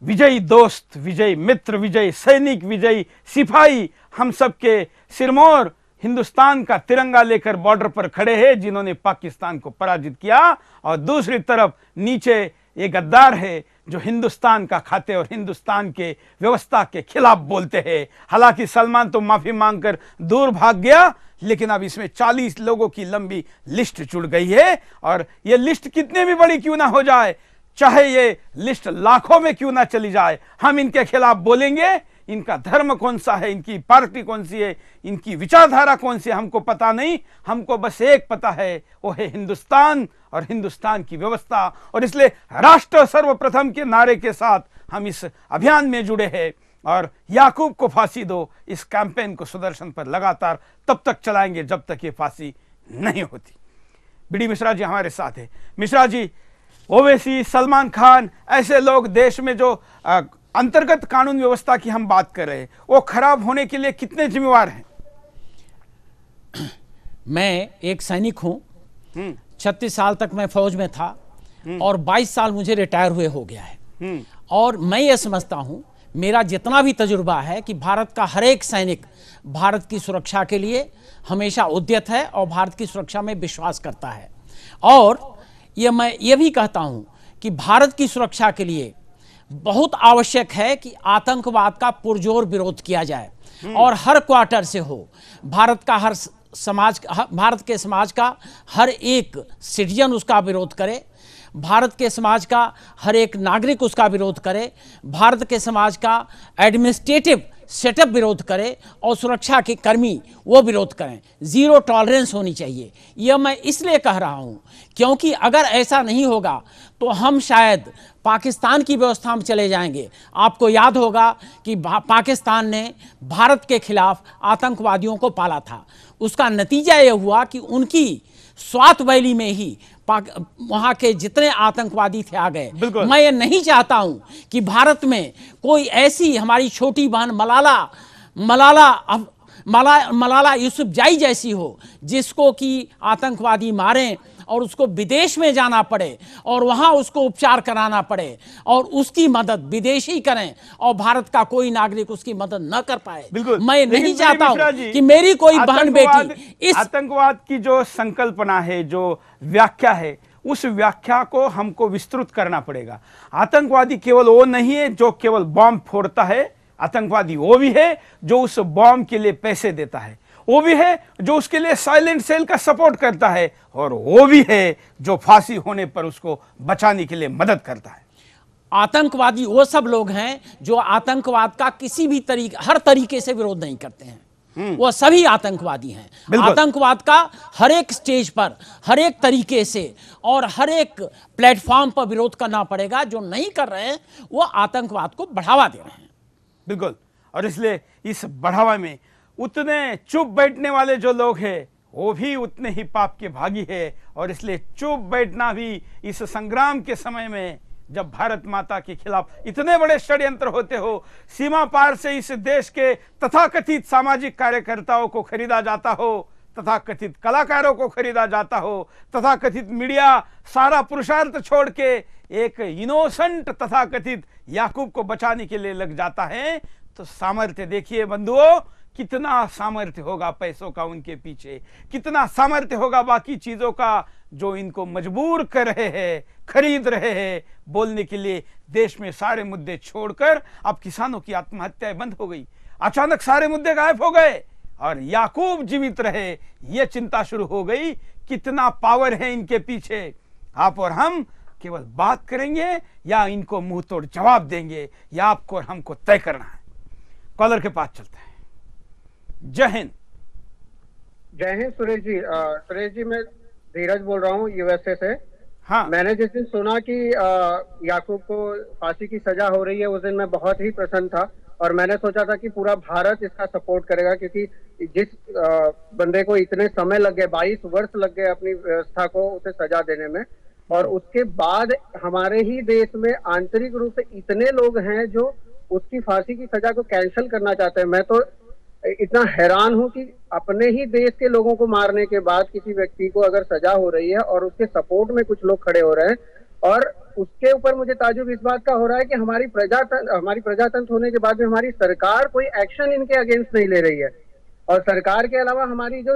विजयी दोस्त, विजयी मित्र, विजयी सैनिक, विजयी सिपाही, हम सबके सिरमौर हिंदुस्तान का तिरंगा लेकर बॉर्डर पर खड़े हैं, जिन्होंने पाकिस्तान को पराजित किया। और दूसरी तरफ नीचे ये गद्दार है जो हिंदुस्तान का खाते और हिंदुस्तान के व्यवस्था के खिलाफ बोलते हैं। हालांकि सलमान तो माफी मांगकर दूर भाग गया, लेकिन अब इसमें 40 लोगों की लंबी लिस्ट जुड़ गई है। और ये लिस्ट कितने भी बड़ी क्यों ना हो जाए, चाहे ये लिस्ट लाखों में क्यों ना चली जाए, हम इनके खिलाफ बोलेंगे। इनका धर्म कौन सा है, इनकी पार्टी कौन सी है, इनकी विचारधारा कौन सी है, हमको पता नहीं। हमको बस एक पता है, वो है हिंदुस्तान और हिंदुस्तान की व्यवस्था। और इसलिए राष्ट्र सर्वप्रथम के नारे के साथ हम इस अभियान में जुड़े हैं। और याकूब को फांसी दो, इस कैंपेन को सुदर्शन पर लगातार तब तक चलाएंगे जब तक ये फांसी नहीं होती। बीडी मिश्रा जी हमारे साथ है। मिश्रा जी, ओवैसी, सलमान खान, ऐसे लोग देश में जो अंतर्गत कानून व्यवस्था की हम बात कर रहे हैं, वो खराब होने के लिए कितने जिम्मेवार हैं? मैं एक सैनिक हूं, 36 साल तक मैं फौज में था और 22 साल मुझे रिटायर हुए हो गया है। और मैं ये समझता हूं, मेरा जितना भी तजुर्बा है, कि भारत का हर एक सैनिक भारत की सुरक्षा के लिए हमेशा उद्यत है और भारत की सुरक्षा में विश्वास करता है। और मैं ये भी कहता हूं कि भारत की सुरक्षा के लिए बहुत आवश्यक है कि आतंकवाद का पुरजोर विरोध किया जाए और हर क्वार्टर से हो। भारत का हर समाज, भारत के समाज का हर एक सिटीजन उसका विरोध करे, भारत के समाज का हर एक नागरिक उसका विरोध करे, भारत के समाज का एडमिनिस्ट्रेटिव सेटअप विरोध करे और सुरक्षा के कर्मी वो विरोध करें। जीरो टॉलरेंस होनी चाहिए। यह मैं इसलिए कह रहा हूं क्योंकि अगर ऐसा नहीं होगा तो हम शायद पाकिस्तान की व्यवस्था में चले जाएंगे। आपको याद होगा कि पाकिस्तान ने भारत के खिलाफ आतंकवादियों को पाला था। उसका नतीजा यह हुआ कि उनकी स्वात वैली में ही वहां के जितने आतंकवादी थे आ गए। मैं ये नहीं चाहता हूं कि भारत में कोई ऐसी हमारी छोटी बहन मलाला यूसुफजाई जैसी हो जिसको कि आतंकवादी मारें और उसको विदेश में जाना पड़े और वहां उसको उपचार कराना पड़े और उसकी मदद विदेशी करें और भारत का कोई नागरिक उसकी मदद न कर पाए। मैं नहीं चाहता हूं कि मेरी कोई बहन बेटी इस आतंकवाद की जो संकल्पना है, जो व्याख्या है, उस व्याख्या को हमको विस्तृत करना पड़ेगा। आतंकवादी केवल वो नहीं है जो केवल बॉम्ब फोड़ता है, आतंकवादी वो भी है जो उस बॉम्ब के लिए पैसे देता है, वो भी है जो उसके लिए साइलेंट सेल का सपोर्ट करता है, और वो भी है जो फांसी होने पर उसको बचाने के लिए मदद करता है। आतंकवादी वो सब लोग हैं जो आतंकवाद का किसी भी हर तरीके से विरोध नहीं करते हैं। वो सभी आतंकवादी हैं। आतंकवाद का हर एक स्टेज पर, हर एक तरीके से और हर एक प्लेटफॉर्म पर विरोध करना पड़ेगा। जो नहीं कर रहे हैं वो आतंकवाद को बढ़ावा दे रहे हैं। बिल्कुल, और इसलिए इस बढ़ावा में उतने चुप बैठने वाले जो लोग हैं वो भी उतने ही पाप के भागी है, और इसलिए चुप बैठना भी इस संग्राम के समय में, जब भारत माता के खिलाफ इतने बड़े षड्यंत्र होते हो, सीमा पार से इस देश के तथाकथित सामाजिक कार्यकर्ताओं को खरीदा जाता हो, तथाकथित कलाकारों को खरीदा जाता हो, तथाकथित मीडिया सारा पुरुषार्थ छोड़ के एक इनोसेंट तथाकथित याकूब को बचाने के लिए लग जाता है, तो सामर्थ्य देखिए बंधुओं, कितना सामर्थ्य होगा पैसों का उनके पीछे, कितना सामर्थ्य होगा बाकी चीजों का जो इनको मजबूर कर रहे हैं, खरीद रहे हैं बोलने के लिए। देश में सारे मुद्दे छोड़कर अब किसानों की आत्महत्याएं बंद हो गई, अचानक सारे मुद्दे गायब हो गए और याकूब जीवित रहे, ये चिंता शुरू हो गई। कितना पावर है इनके पीछे। आप और हम केवल बात करेंगे या इनको मुंह तोड़ जवाब देंगे, या आपको और हमको तय करना है। कॉलर के पास चलते हैं। जय हिंद। जय हिंद सुरेश जी मैं धीरज बोल रहा हूँ यूएसए से। हाँ, मैंने जिस दिन सुना कि याकूब को फांसी की सजा हो रही है उस दिन मैं बहुत ही प्रसन्न था, और मैंने सोचा था कि पूरा भारत इसका सपोर्ट करेगा, क्योंकि जिस बंदे को इतने समय लग गए, 22 वर्ष लग गए अपनी व्यवस्था को उसे सजा देने में, और उसके बाद हमारे ही देश में आंतरिक रूप से इतने लोग हैं जो उसकी फांसी की सजा को कैंसिल करना चाहते हैं। मैं तो इतना हैरान हूं कि अपने ही देश के लोगों को मारने के बाद किसी व्यक्ति को अगर सजा हो रही है और उसके सपोर्ट में कुछ लोग खड़े हो रहे हैं, और उसके ऊपर मुझे ताजुब इस बात का हो रहा है कि हमारी प्रजातंत्र होने के बाद भी हमारी सरकार कोई एक्शन इनके अगेंस्ट नहीं ले रही है। और सरकार के अलावा हमारी जो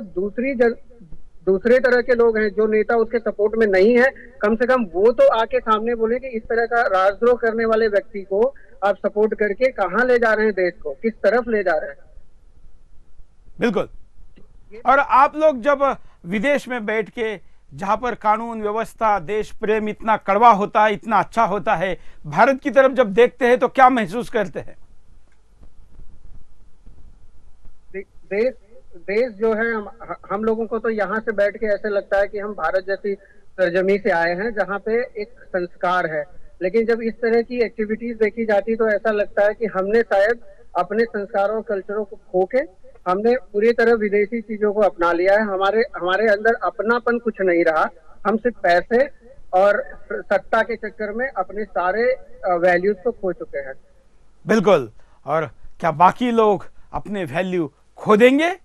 दूसरे तरह के लोग हैं, जो नेता उसके सपोर्ट में नहीं है, कम से कम वो तो आके सामने बोले कि इस तरह का राजद्रोह करने वाले व्यक्ति को आप सपोर्ट करके कहाँ ले जा रहे हैं, देश को किस तरफ ले जा रहे हैं। बिल्कुल। और आप लोग जब विदेश में बैठ के, जहां पर कानून व्यवस्था, देश प्रेम इतना कड़वा होता है, इतना अच्छा होता है, भारत की तरफ जब देखते हैं तो क्या महसूस करते हैं? देश जो है, हम लोगों को तो यहाँ से बैठ के ऐसे लगता है कि हम भारत जैसी सरजमी से आए हैं जहाँ पे एक संस्कार है, लेकिन जब इस तरह की एक्टिविटीज देखी जाती तो ऐसा लगता है कि हमने शायद अपने संस्कारों और कल्चरों को खो के हमने पूरी तरह विदेशी चीजों को अपना लिया है। हमारे अंदर अपनापन कुछ नहीं रहा, हम सिर्फ पैसे और सत्ता के चक्कर में अपने सारे वैल्यूज को खो चुके हैं। बिल्कुल। और क्या बाकी लोग अपने वैल्यू खो देंगे,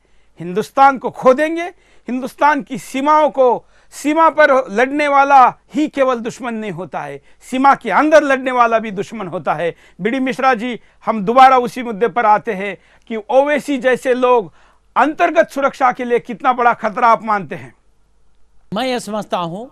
हिंदुस्तान को खो देंगे? हिंदुस्तान की सीमाओं को, सीमा पर लड़ने वाला ही केवल दुश्मन नहीं होता है, सीमा के अंदर लड़ने वाला भी दुश्मन होता है। बीडी मिश्रा जी, हम दोबारा उसी मुद्दे पर आते हैं कि ओवैसी जैसे लोग अंतर्गत सुरक्षा के लिए कितना बड़ा खतरा आप मानते हैं? मैं ये समझता हूं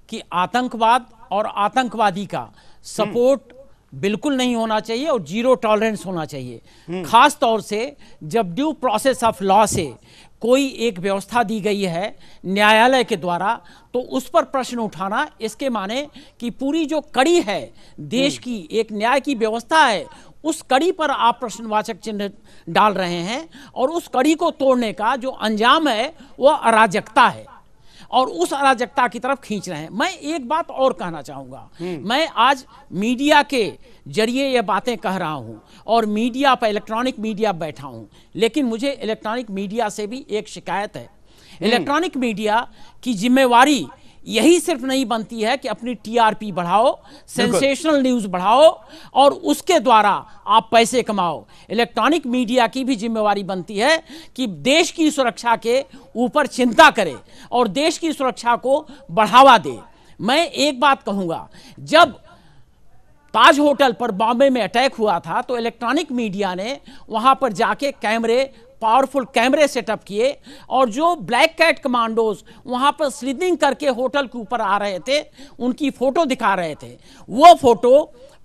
कि आतंकवाद और आतंकवादी का सपोर्ट बिल्कुल नहीं होना चाहिए और जीरो टॉलरेंस होना चाहिए। खास तौर से जब ड्यू प्रोसेस ऑफ लॉ से कोई एक व्यवस्था दी गई है न्यायालय के द्वारा, तो उस पर प्रश्न उठाना, इसके माने कि पूरी जो कड़ी है देश की, एक न्याय की व्यवस्था है, उस कड़ी पर आप प्रश्नवाचक चिन्ह डाल रहे हैं, और उस कड़ी को तोड़ने का जो अंजाम है वो अराजकता है, और उस अराजकता की तरफ खींच रहे हैं। मैं एक बात और कहना चाहूंगा, मैं आज मीडिया के जरिए ये बातें कह रहा हूं और मीडिया पर, इलेक्ट्रॉनिक मीडिया बैठा हूं, लेकिन मुझे इलेक्ट्रॉनिक मीडिया से भी एक शिकायत है। इलेक्ट्रॉनिक मीडिया की जिम्मेवारी यही सिर्फ नहीं बनती है कि अपनी टीआरपी बढ़ाओ, सेंसेशनल न्यूज बढ़ाओ और उसके द्वारा आप पैसे कमाओ। इलेक्ट्रॉनिक मीडिया की भी जिम्मेवारी बनती है कि देश की सुरक्षा के ऊपर चिंता करे और देश की सुरक्षा को बढ़ावा दे। मैं एक बात कहूंगा, जब ताज होटल पर बॉम्बे में अटैक हुआ था तो इलेक्ट्रॉनिक मीडिया ने वहां पर जाके पावरफुल कैमरे सेटअप किए और जो ब्लैक कैट कमांडोज वहां पर स्लीपिंग करके होटल के ऊपर आ रहे थे उनकी फोटो दिखा रहे थे। वो फोटो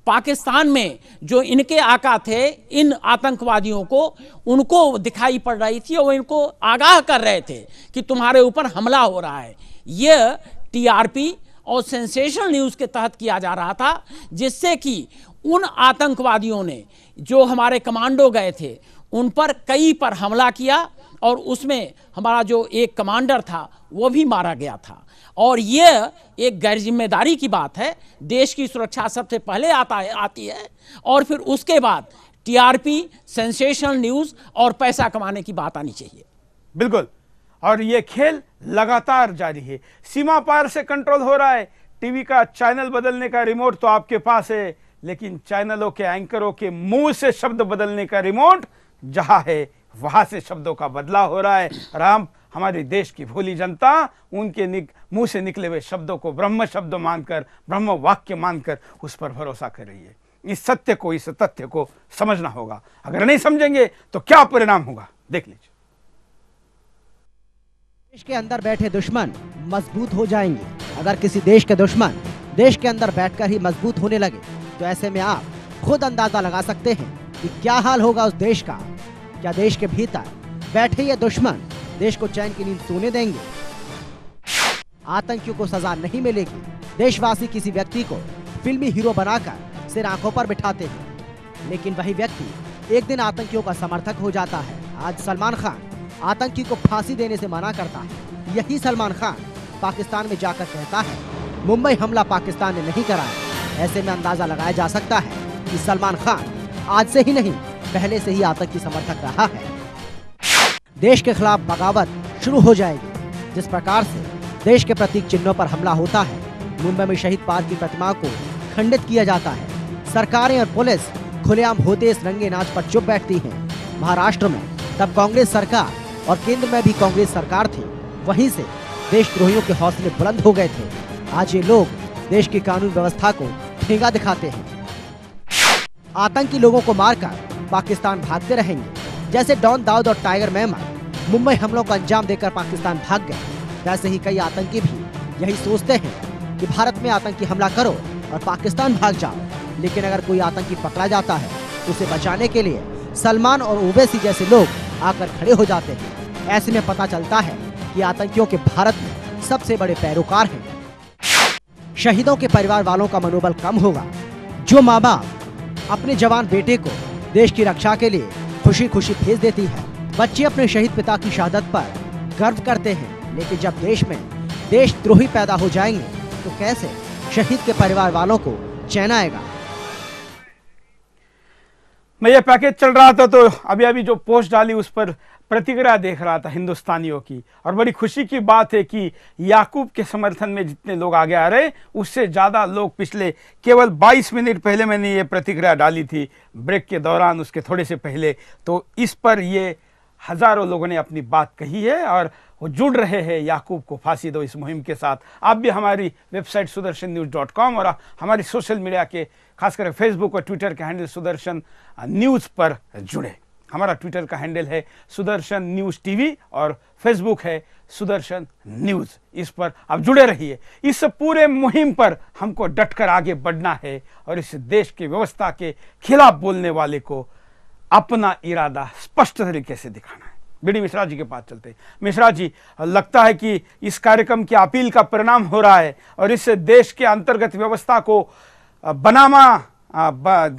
पाकिस्तान में जो इनके आका थे, इन आतंकवादियों को, उनको दिखाई पड़ रही थी और इनको आगाह कर रहे थे कि तुम्हारे ऊपर हमला हो रहा है। यह टीआरपी और सेंसेशनल न्यूज के तहत किया जा रहा था, जिससे कि उन आतंकवादियों ने जो हमारे कमांडो गए थे उन पर कई पर हमला किया और उसमें हमारा जो एक कमांडर था वो भी मारा गया था। और यह एक गैर जिम्मेदारी की बात है। देश की सुरक्षा सबसे पहले आती है और फिर उसके बाद टीआरपी, सेंसेशनल न्यूज और पैसा कमाने की बात आनी चाहिए। बिल्कुल, और ये खेल लगातार जारी है, सीमा पार से कंट्रोल हो रहा है। टीवी का चैनल बदलने का रिमोट तो आपके पास है, लेकिन चैनलों के एंकरों के मुंह से शब्द बदलने का रिमोट जहां है वहां से शब्दों का बदलाव हो रहा है। और हम, हमारे देश की भोली जनता, उनके मुंह से निकले हुए शब्दों को ब्रह्म शब्द मानकर, ब्रह्म वाक्य मानकर उस पर भरोसा कर रही है। इस सत्य को, इस तथ्य को समझना होगा। अगर नहीं समझेंगे तो क्या परिणाम होगा, देख लीजिए। देश के अंदर बैठे दुश्मन मजबूत हो जाएंगे। अगर किसी देश के दुश्मन देश के अंदर बैठकर ही मजबूत होने लगे तो ऐसे में आप खुद अंदाजा लगा सकते हैं कि क्या हाल होगा उस देश का। क्या देश के भीतर बैठे ये दुश्मन देश को चैन की नींद सोने देंगे? आतंकियों को सजा नहीं मिलेगी। देशवासी किसी व्यक्ति को फिल्मी हीरो बनाकर सिर आंखों पर बिठाते हैं, लेकिन वही व्यक्ति एक दिन आतंकियों का समर्थक हो जाता है। आज सलमान खान आतंकी को फांसी देने से मना करता है। यही सलमान खान पाकिस्तान में जाकर कहता है मुंबई हमला पाकिस्तान ने नहीं कराया। ऐसे में अंदाजा लगाया जा सकता है कि सलमान खान आज से ही नहीं, पहले से ही आतंकी समर्थक रहा है। देश के खिलाफ बगावत शुरू हो जाएगी। जिस प्रकार से देश के प्रतीक चिन्हों पर हमला होता है, मुंबई में शहीद पार्क की प्रतिमा को खंडित किया जाता है, सरकारें और पुलिस खुलेआम होते इस रंगे नाच पर चुप बैठती हैं। महाराष्ट्र में तब कांग्रेस सरकार और केंद्र में भी कांग्रेस सरकार थी, वहीं से देशद्रोहियों के हौसले बुलंद हो गए थे। आज ये लोग देश की कानून व्यवस्था को ठेंगा दिखाते हैं। आतंकी लोगों को मारकर पाकिस्तान भागते रहेंगे। जैसे डॉन दाऊद और टाइगर मेमन मुंबई हमलों को अंजाम देकर पाकिस्तान भाग गए, वैसे ही कई आतंकी भी यही सोचते हैं कि भारत में आतंकी हमला करो और पाकिस्तान भाग जाओ। लेकिन अगर कोई आतंकी पकड़ा जाता है तो उसे बचाने के लिए सलमान और ओवैसी जैसे लोग आकर खड़े हो जाते हैं। ऐसे में पता चलता है कि आतंकियों के भारत में सबसे बड़े पैरोकार हैं। शहीदों के परिवार वालों का मनोबल कम होगा। जो माँ बाप अपने जवान बेटे को देश की रक्षा के लिए खुशी खुशी भेज देती है, बच्चे अपने शहीद पिता की शहादत पर गर्व करते हैं। लेकिन जब देश में देशद्रोही पैदा हो जाएंगे तो कैसे शहीद के परिवार वालों को चैन आएगा? मैं ये पैकेज चल रहा था तो अभी अभी जो पोस्ट डाली उस पर प्रतिक्रिया देख रहा था हिंदुस्तानियों की, और बड़ी खुशी की बात है कि याकूब के समर्थन में जितने लोग आगे आ रहे उससे ज़्यादा लोग पिछले केवल 22 मिनट पहले मैंने ये प्रतिक्रिया डाली थी ब्रेक के दौरान, उसके थोड़े से पहले, तो इस पर ये हज़ारों लोगों ने अपनी बात कही है और वो जुड़ रहे हैं याकूब को फांसी दो इस मुहिम के साथ। आप भी हमारी वेबसाइट sudarshannews.com और हमारी सोशल मीडिया के खासकर फेसबुक और ट्विटर के हैंडल सुदर्शन न्यूज़ पर जुड़े। हमारा ट्विटर का हैंडल है सुदर्शन न्यूज़ टीवी और फेसबुक है सुदर्शन न्यूज़। इस पर आप जुड़े रहिए। इस पूरे मुहिम पर हमको डटकर आगे बढ़ना है और इस देश की व्यवस्था के खिलाफ बोलने वाले को अपना इरादा स्पष्ट तरीके से दिखाना है। बीडी मिश्रा जी के पास चलते हैं। मिश्रा जी, लगता है कि इस कार्यक्रम की अपील का परिणाम हो रहा है और इस देश के अंतर्गत व्यवस्था को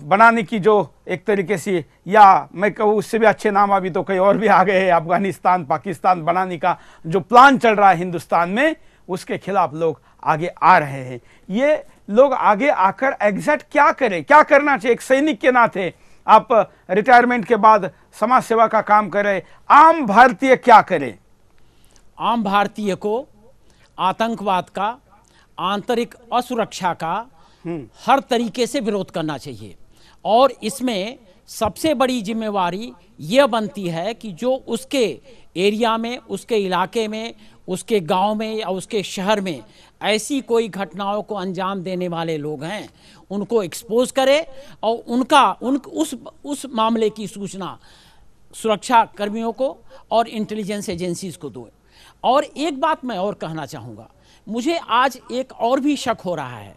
बनाने की जो एक तरीके से, या मैं कहूँ उससे भी अच्छे नाम अभी तो कई और भी आ गए हैं, अफगानिस्तान पाकिस्तान बनाने का जो प्लान चल रहा है हिंदुस्तान में, उसके खिलाफ लोग आगे आ रहे हैं। ये लोग आगे आकर एग्जैक्ट क्या करें, क्या करना चाहिए? एक सैनिक के नाते आप रिटायरमेंट के बाद समाज सेवा का काम करें, आम भारतीय क्या करें? आम भारतीय को आतंकवाद का, आंतरिक असुरक्षा का हर तरीके से विरोध करना चाहिए। और इसमें सबसे बड़ी जिम्मेवारी यह बनती है कि जो उसके एरिया में, उसके इलाके में, उसके गांव में या उसके शहर में ऐसी कोई घटनाओं को अंजाम देने वाले लोग हैं, उनको एक्सपोज करे और उस मामले की सूचना सुरक्षा कर्मियों को और इंटेलिजेंस एजेंसीज को दो। और एक बात मैं और कहना चाहूँगा, मुझे आज एक और भी शक हो रहा है।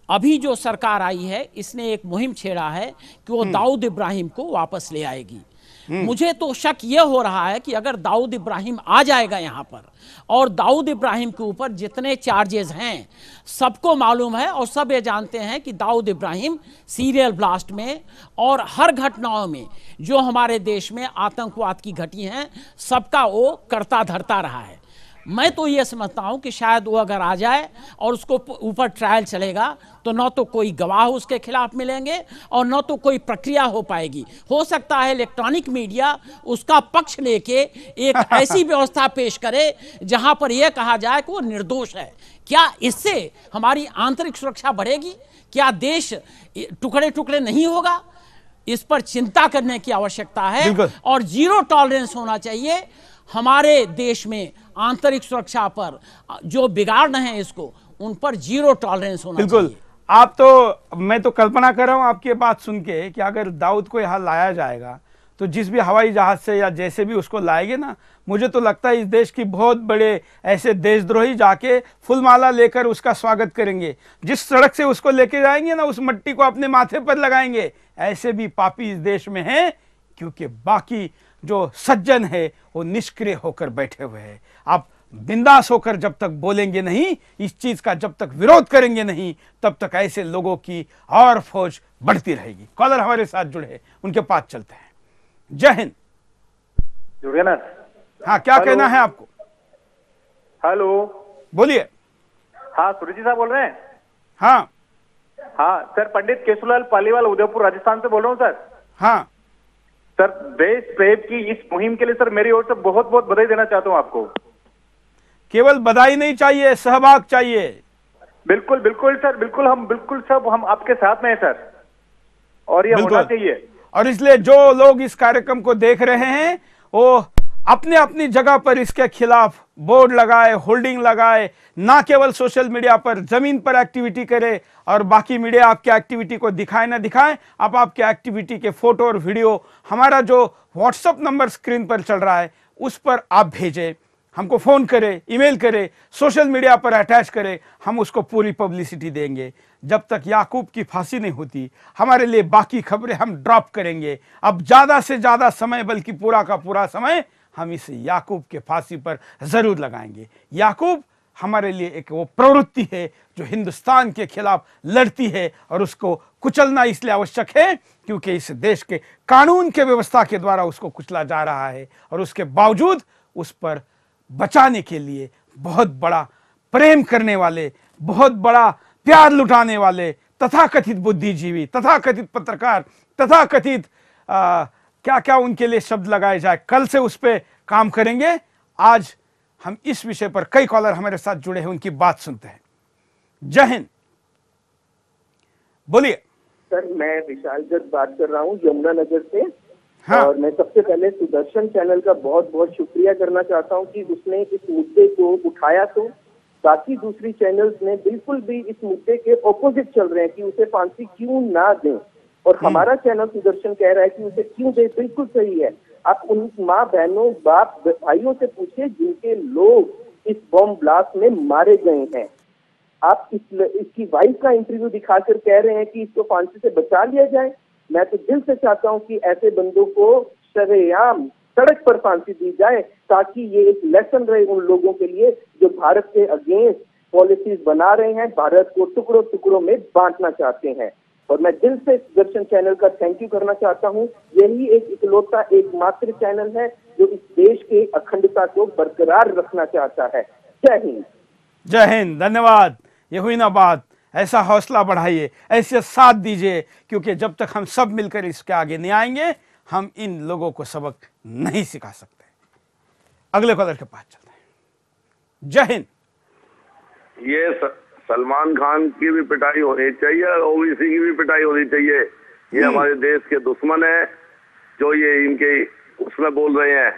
अभी जो सरकार आई है, इसने एक मुहिम छेड़ा है कि वो दाऊद इब्राहिम को वापस ले आएगी। मुझे तो शक यह हो रहा है कि अगर दाऊद इब्राहिम आ जाएगा यहाँ पर, और दाऊद इब्राहिम के ऊपर जितने चार्जेस हैं सबको मालूम है और सब ये जानते हैं कि दाऊद इब्राहिम सीरियल ब्लास्ट में और हर घटनाओं में जो हमारे देश में आतंकवाद की घटी हैं सबका वो करता धरता रहा है। मैं तो ये समझता हूँ कि शायद वो अगर आ जाए और उसको ऊपर ट्रायल चलेगा तो न तो कोई गवाह उसके खिलाफ मिलेंगे और न तो कोई प्रक्रिया हो पाएगी। हो सकता है इलेक्ट्रॉनिक मीडिया उसका पक्ष लेके एक ऐसी व्यवस्था पेश करे जहां पर यह कहा जाए कि वो निर्दोष है। क्या इससे हमारी आंतरिक सुरक्षा बढ़ेगी? क्या देश टुकड़े टुकड़े नहीं होगा? इस पर चिंता करने की आवश्यकता है और जीरो टॉलरेंस होना चाहिए हमारे देश में। आंतरिक सुरक्षा पर जो बिगाड़ रहे हैं इसको, उन पर जीरो टॉलरेंस होना चाहिए। आप तो, मैं तो कल्पना कर रहा हूं आपकी बात सुन के कि अगर दाऊद को यहाँ लाया जाएगा तो जिस भी हवाई जहाज से या जैसे भी उसको लाएंगे ना, मुझे तो लगता है इस देश की बहुत बड़े ऐसे देशद्रोही जाके फूलमाला लेकर उसका स्वागत करेंगे। जिस सड़क से उसको लेके जाएंगे ना, उस मट्टी को अपने माथे पर लगाएंगे। ऐसे भी पापी इस देश में हैं, क्योंकि बाकी जो सज्जन है वो निष्क्रिय होकर बैठे हुए हैं। आप बिंदास होकर जब तक बोलेंगे नहीं, इस चीज का जब तक विरोध करेंगे नहीं, तब तक ऐसे लोगों की और फौज बढ़ती रहेगी। कॉलर हमारे साथ जुड़े, उनके पास चलते हैं। जय हिंद। जुड़े ना? हाँ, क्या कहना है आपको? हेलो, बोलिए। हाँ, सुरजी साहब बोल रहे हैं? हाँ हाँ सर, पंडित केशवलाल पालीवाल, उदयपुर राजस्थान से बोल रहा हूँ सर। हाँ सर, देश प्रेम की इस मुहिम के लिए सर मेरी ओर से बहुत बहुत बधाई देना चाहता हूँ आपको। केवल बधाई नहीं चाहिए, सहभाग चाहिए। बिल्कुल बिल्कुल सर, बिल्कुल हम आपके साथ में हैं सर, और ये होना चाहिए। और इसलिए जो लोग इस कार्यक्रम को देख रहे हैं वो अपने अपनी जगह पर इसके खिलाफ बोर्ड लगाए, होल्डिंग लगाए, ना केवल सोशल मीडिया पर, जमीन पर एक्टिविटी करे। और बाकी मीडिया आपके एक्टिविटी को दिखाए ना दिखाए, आप आपके एक्टिविटी के फोटो और वीडियो हमारा जो व्हाट्सएप नंबर स्क्रीन पर चल रहा है उस पर आप भेजें, हमको फोन करें, ईमेल करें, सोशल मीडिया पर अटैच करें, हम उसको पूरी पब्लिसिटी देंगे। जब तक याकूब की फांसी नहीं होती, हमारे लिए बाकी खबरें हम ड्रॉप करेंगे। अब ज्यादा से ज्यादा समय, बल्कि पूरा का पूरा समय हम इस याकूब के फांसी पर जरूर लगाएंगे। याकूब हमारे लिए एक वो प्रवृत्ति है जो हिंदुस्तान के खिलाफ लड़ती है, और उसको कुचलना इसलिए आवश्यक है क्योंकि इस देश के कानून के व्यवस्था के द्वारा उसको कुचला जा रहा है। और उसके बावजूद उस पर बचाने के लिए बहुत बड़ा प्रेम करने वाले, बहुत बड़ा प्यार लुटाने वाले तथाकथित बुद्धिजीवी, तथाकथित पत्रकार, तथाकथित क्या क्या उनके लिए शब्द लगाए जाए, कल से उस पर काम करेंगे। आज हम इस विषय पर, कई कॉलर हमारे साथ जुड़े हैं, उनकी बात सुनते हैं। जय हिंद, बोलिए। सर, मैं विशाल जट बात कर रहा हूँ यमुनानगर से। हाँ। और मैं सबसे पहले सुदर्शन चैनल का बहुत बहुत शुक्रिया करना चाहता हूँ कि उसने इस मुद्दे को उठाया। तो बाकी दूसरी चैनल्स ने बिल्कुल भी इस मुद्दे के ऑपोजिट चल रहे हैं कि उसे फांसी क्यों ना दें, और हमारा चैनल सुदर्शन कह रहा है कि उसे क्यों दे। बिल्कुल सही है। आप उन माँ बहनों, बाप भाइयों से पूछिए जिनके लोग इस बॉम्ब ब्लास्ट में मारे गए हैं। आप इसकी वाइफ का इंटरव्यू दिखाकर कह रहे हैं कि इसको फांसी से बचा लिया जाए। मैं तो दिल से चाहता हूं कि ऐसे बंदों को शरेआम सड़क पर फांसी दी जाए, ताकि ये एक लेसन रहे उन लोगों के लिए जो भारत के अगेंस्ट पॉलिसीज बना रहे हैं, भारत को टुकड़ों टुकड़ों में बांटना चाहते हैं। और मैं दिल से दर्शन चैनल का थैंक यू करना चाहता हूं। यही एक इकलौता, एकमात्र चैनल है जो इस देश के अखंडता को बरकरार रखना चाहता है। जय हिंद। जय हिंद, धन्यवाद। ये हुई ना बात, ऐसा हौसला बढ़ाइए, ऐसे साथ दीजिए, क्योंकि जब तक हम सब मिलकर इसके आगे नहीं आएंगे, हम इन लोगों को सबक नहीं सिखा सकते। अगले कॉलर के पास चलते हैं। जय हिंद। ये सलमान खान की भी पिटाई होनी चाहिए और ओबीसी की भी पिटाई होनी चाहिए। ये हमारे देश के दुश्मन है जो ये इनके उसमें बोल रहे हैं,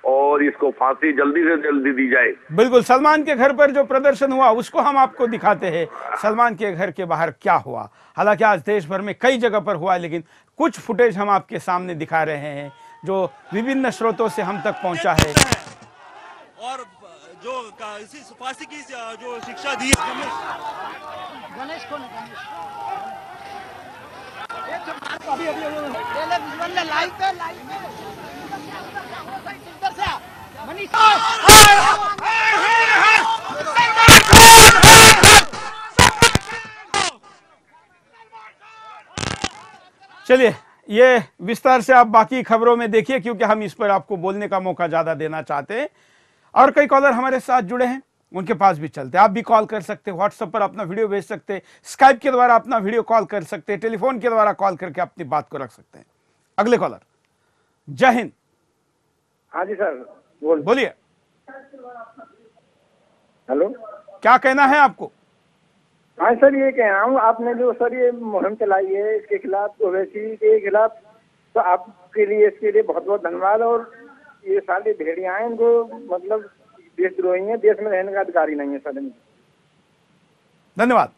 और इसको फांसी जल्दी से जल्दी दी जाए। बिल्कुल, सलमान के घर पर जो प्रदर्शन हुआ उसको हम आपको दिखाते हैं, सलमान के घर के बाहर क्या हुआ। हालांकि आज देश भर में कई जगह पर हुआ, लेकिन कुछ फुटेज हम आपके सामने दिखा रहे हैं जो विभिन्न स्रोतों से हम तक पहुंचा है। और जो इसी फांसी की जो शिक्षा दी गणेश को चलिए ये विस्तार से आप बाकी खबरों में देखिए, क्योंकि हम इस पर आपको बोलने का मौका ज्यादा देना चाहते हैं। और कई कॉलर हमारे साथ जुड़े हैं, उनके पास भी चलते हैं। आप भी कॉल कर सकते हैं, व्हाट्सएप पर अपना वीडियो भेज सकते हैं, स्काइप के द्वारा अपना वीडियो कॉल कर सकते हैं, टेलीफोन के द्वारा कॉल करके अपनी बात को रख सकते हैं। अगले कॉलर, जय हिंद। हाँ जी सर, बोलिए। हेलो, क्या कहना है आपको? हाँ सर, ये कह रहा हूँ, आपने जो सर ये मुहिम चलाई है इसके खिलाफ, ओवैसी के खिलाफ, तो आपके लिए इसके लिए बहुत बहुत धन्यवाद। और ये सारी भेड़ियां हैं, इनको मतलब देशद्रोही हैं, देश में रहने का अधिकारी नहीं है सर। धन्यवाद।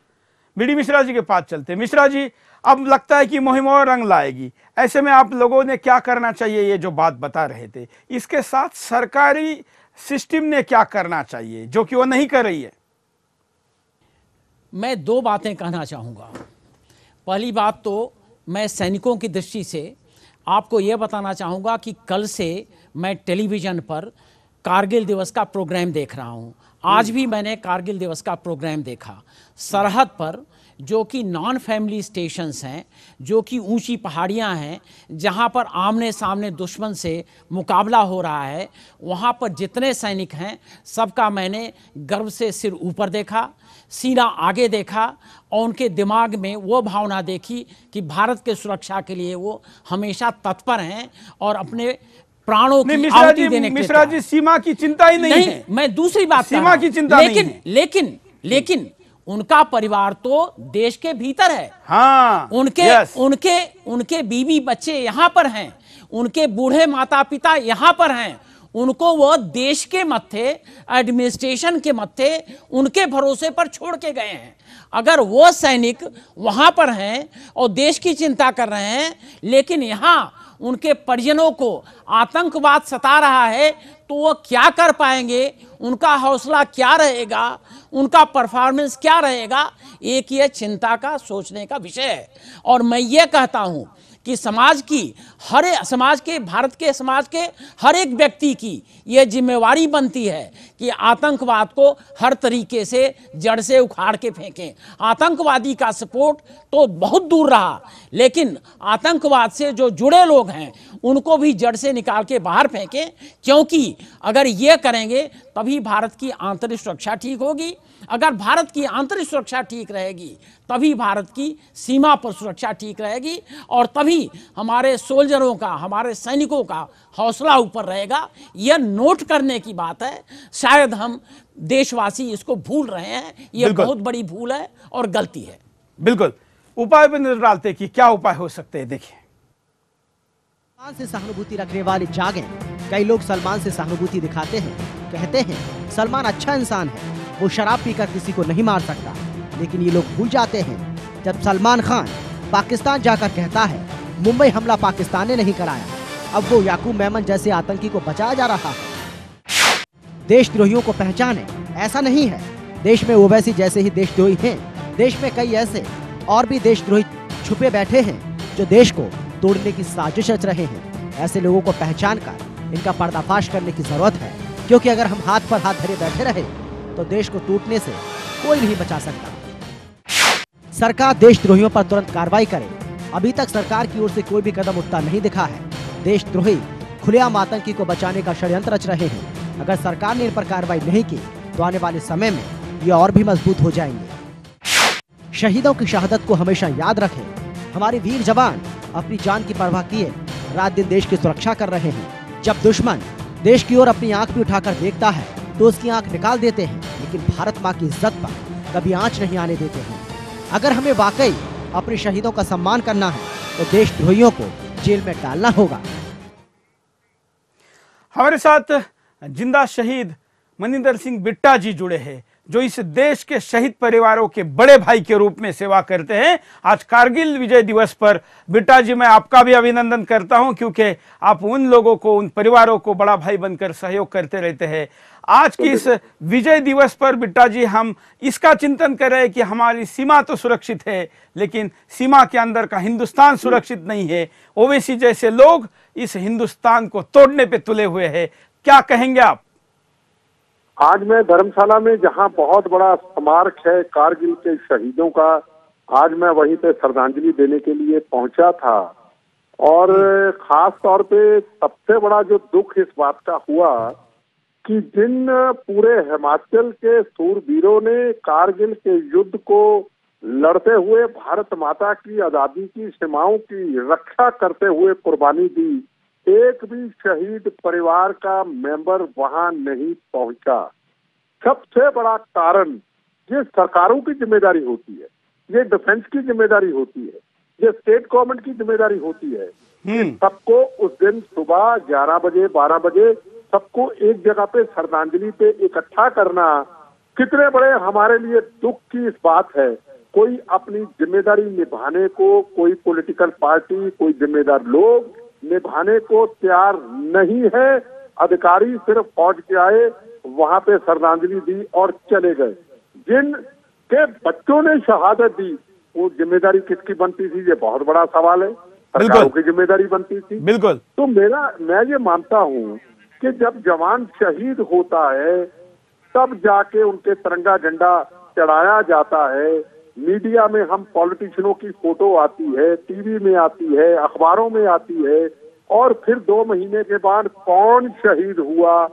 बीडी मिश्रा जी के पास चलते हैं। मिश्रा जी, अब लगता है कि मुहिम और रंग लाएगी, ऐसे में आप लोगों ने क्या करना चाहिए? ये जो बात बता रहे थे, इसके साथ सरकारी सिस्टम ने क्या करना चाहिए जो कि वो नहीं कर रही है? मैं दो बातें कहना चाहूँगा। पहली बात तो मैं सैनिकों की दृष्टि से आपको यह बताना चाहूँगा कि कल से मैं टेलीविज़न पर कारगिल दिवस का प्रोग्राम देख रहा हूँ। आज भी मैंने कारगिल दिवस का प्रोग्राम देखा। सरहद पर जो कि नॉन फैमिली स्टेशंस हैं, जो कि ऊंची पहाड़ियां हैं, जहां पर आमने सामने दुश्मन से मुकाबला हो रहा है, वहां पर जितने सैनिक हैं सबका मैंने गर्व से सिर ऊपर देखा, सीना आगे देखा, और उनके दिमाग में वो भावना देखी कि भारत के सुरक्षा के लिए वो हमेशा तत्पर हैं और अपने प्राणों की आहुति देने के। मिश्रा जी, सीमा की चिंता ही नहीं है। मैं दूसरी बात, सीमा की चिंता नहीं है। लेकिन उनका परिवार तो देश के भीतर है। हाँ, उनके बीवी बच्चे यहाँ पर हैं, उनके बूढ़े माता पिता यहाँ पर हैं। उनको वो देश के मत्थे, एडमिनिस्ट्रेशन के मत्थे, उनके भरोसे पर छोड़ के गए हैं। अगर वो सैनिक वहाँ पर हैं और देश की चिंता कर रहे हैं, लेकिन यहाँ उनके परिजनों को आतंकवाद सता रहा है, तो वो क्या कर पाएंगे? उनका हौसला क्या रहेगा? उनका परफॉर्मेंस क्या रहेगा? एक ये चिंता का, सोचने का विषय है। और मैं ये कहता हूँ कि भारत के समाज के हर एक व्यक्ति की ये जिम्मेवारी बनती है कि आतंकवाद को हर तरीके से जड़ से उखाड़ के फेंकें। आतंकवादी का सपोर्ट तो बहुत दूर रहा, लेकिन आतंकवाद से जो जुड़े लोग हैं उनको भी जड़ से निकाल के बाहर फेंकें, क्योंकि अगर ये करेंगे तभी भारत की आंतरिक सुरक्षा ठीक होगी। अगर भारत की आंतरिक सुरक्षा ठीक रहेगी तभी भारत की सीमा पर सुरक्षा ठीक रहेगी, और तभी हमारे सोल्जरों का, हमारे सैनिकों का हौसला ऊपर रहेगा। यह नोट करने की बात है। शायद हम देशवासी इसको भूल रहे हैं। यह बहुत बड़ी भूल है और गलती है। बिल्कुल। उपाय पर नजर डालते कि क्या उपाय हो सकते हैं, देखिए। सलमान से सहानुभूति रखने वाले जागें। कई लोग सलमान से सहानुभूति दिखाते हैं, कहते हैं सलमान अच्छा इंसान है, वो शराब पीकर किसी को नहीं मार सकता। लेकिन ये लोग भूल जाते हैं जब सलमान खान पाकिस्तान जाकर कहता है मुंबई हमला पाकिस्तान ने नहीं कराया, अब वो याकूब मेमन जैसे आतंकी को बचाया जा रहा है। देशद्रोहियों को पहचाने, ऐसा नहीं है। देश में ओवैसी जैसे ही देशद्रोही हैं। देश में कई ऐसे और भी देशद्रोही छुपे बैठे हैं जो देश को तोड़ने की साजिश रच रहे हैं। ऐसे लोगों को पहचान कर इनका पर्दाफाश करने की जरूरत है, क्योंकि अगर हम हाथ पर हाथ धरे बैठे रहे तो देश को टूटने से कोई नहीं बचा सकता। सरकार देशद्रोहियों पर तुरंत कार्रवाई करे। अभी तक सरकार की ओर से कोई भी कदम उठता नहीं दिखा है। देशद्रोही खुलेआम आतंकी को बचाने का षड्यंत्र रच रहे हैं। अगर सरकार ने इन पर कार्रवाई नहीं की तो आने वाले समय में ये और भी मजबूत हो जाएंगे। शहीदों की शहादत को हमेशा याद रखें। हमारे वीर जवान अपनी जान की परवाह किए रात दिन देश की सुरक्षा कर रहे हैं। जब दुश्मन देश की ओर अपनी आंख भी उठाकर देखता है तो उसकी आंख निकाल देते हैं, लेकिन भारत माँ की इज्जत पर कभी आंच नहीं आने देते हैं। अगर हमें वाकई अपने शहीदों का सम्मान करना है तो देशद्रोहियों को जेल में डालना होगा। हमारे साथ जिंदा शहीद मनिंदर सिंह बिट्टा जी जुड़े हैं, जो इस देश के शहीद परिवारों के बड़े भाई के रूप में सेवा करते हैं। आज कारगिल विजय दिवस पर बिट्टा जी मैं आपका भी अभिनंदन करता हूं, क्योंकि आप उन लोगों को, उन परिवारों को बड़ा भाई बनकर सहयोग करते रहते हैं। आज की इस विजय दिवस पर बिट्टा जी हम इसका चिंतन कर रहे हैं कि हमारी सीमा तो सुरक्षित है, लेकिन सीमा के अंदर का हिंदुस्तान सुरक्षित नहीं है। ओवैसी जैसे लोग इस हिंदुस्तान को तोड़ने पे तुले हुए हैं, क्या कहेंगे आप? आज मैं धर्मशाला में, जहां बहुत बड़ा स्मारक है कारगिल के शहीदों का, आज मैं वहीं पे श्रद्धांजलि देने के लिए पहुंचा था। और खास तौर पे सबसे बड़ा जो दुख इस बात का हुआ कि जिन पूरे हिमाचल के सूरवीरों ने कारगिल के युद्ध को लड़ते हुए भारत माता की आजादी की सीमाओं की रक्षा करते हुए कुर्बानी दी, एक भी शहीद परिवार का मेंबर वहां नहीं पहुंचा। सबसे बड़ा कारण, ये सरकारों की जिम्मेदारी होती है, ये डिफेंस की जिम्मेदारी होती है, ये स्टेट गवर्नमेंट की जिम्मेदारी होती है। सबको उस दिन सुबह 11 बजे 12 बजे सबको एक जगह पे श्रद्धांजलि पे इकट्ठा करना कितने बड़े हमारे लिए दुख की इस बात है। कोई अपनी जिम्मेदारी निभाने को, कोई पॉलिटिकल पार्टी, कोई जिम्मेदार लोग निभाने को तैयार नहीं है। अधिकारी सिर्फ फौज के आए, वहां पे श्रद्धांजलि दी और चले गए। जिन के बच्चों ने शहादत दी, वो जिम्मेदारी किसकी बनती थी? ये बहुत बड़ा सवाल है। सरकारों की जिम्मेदारी बनती थी। बिल्कुल। तो मैं ये मानता हूँ कि जब जवान शहीद होता है तब जाके उनके तिरंगा झंडा चढ़ाया जाता है। मीडिया में हम पॉलिटिशियनों की फोटो आती है, टीवी में आती है, अखबारों में आती है, और फिर 2 महीने के बाद कौन शहीद हुआ,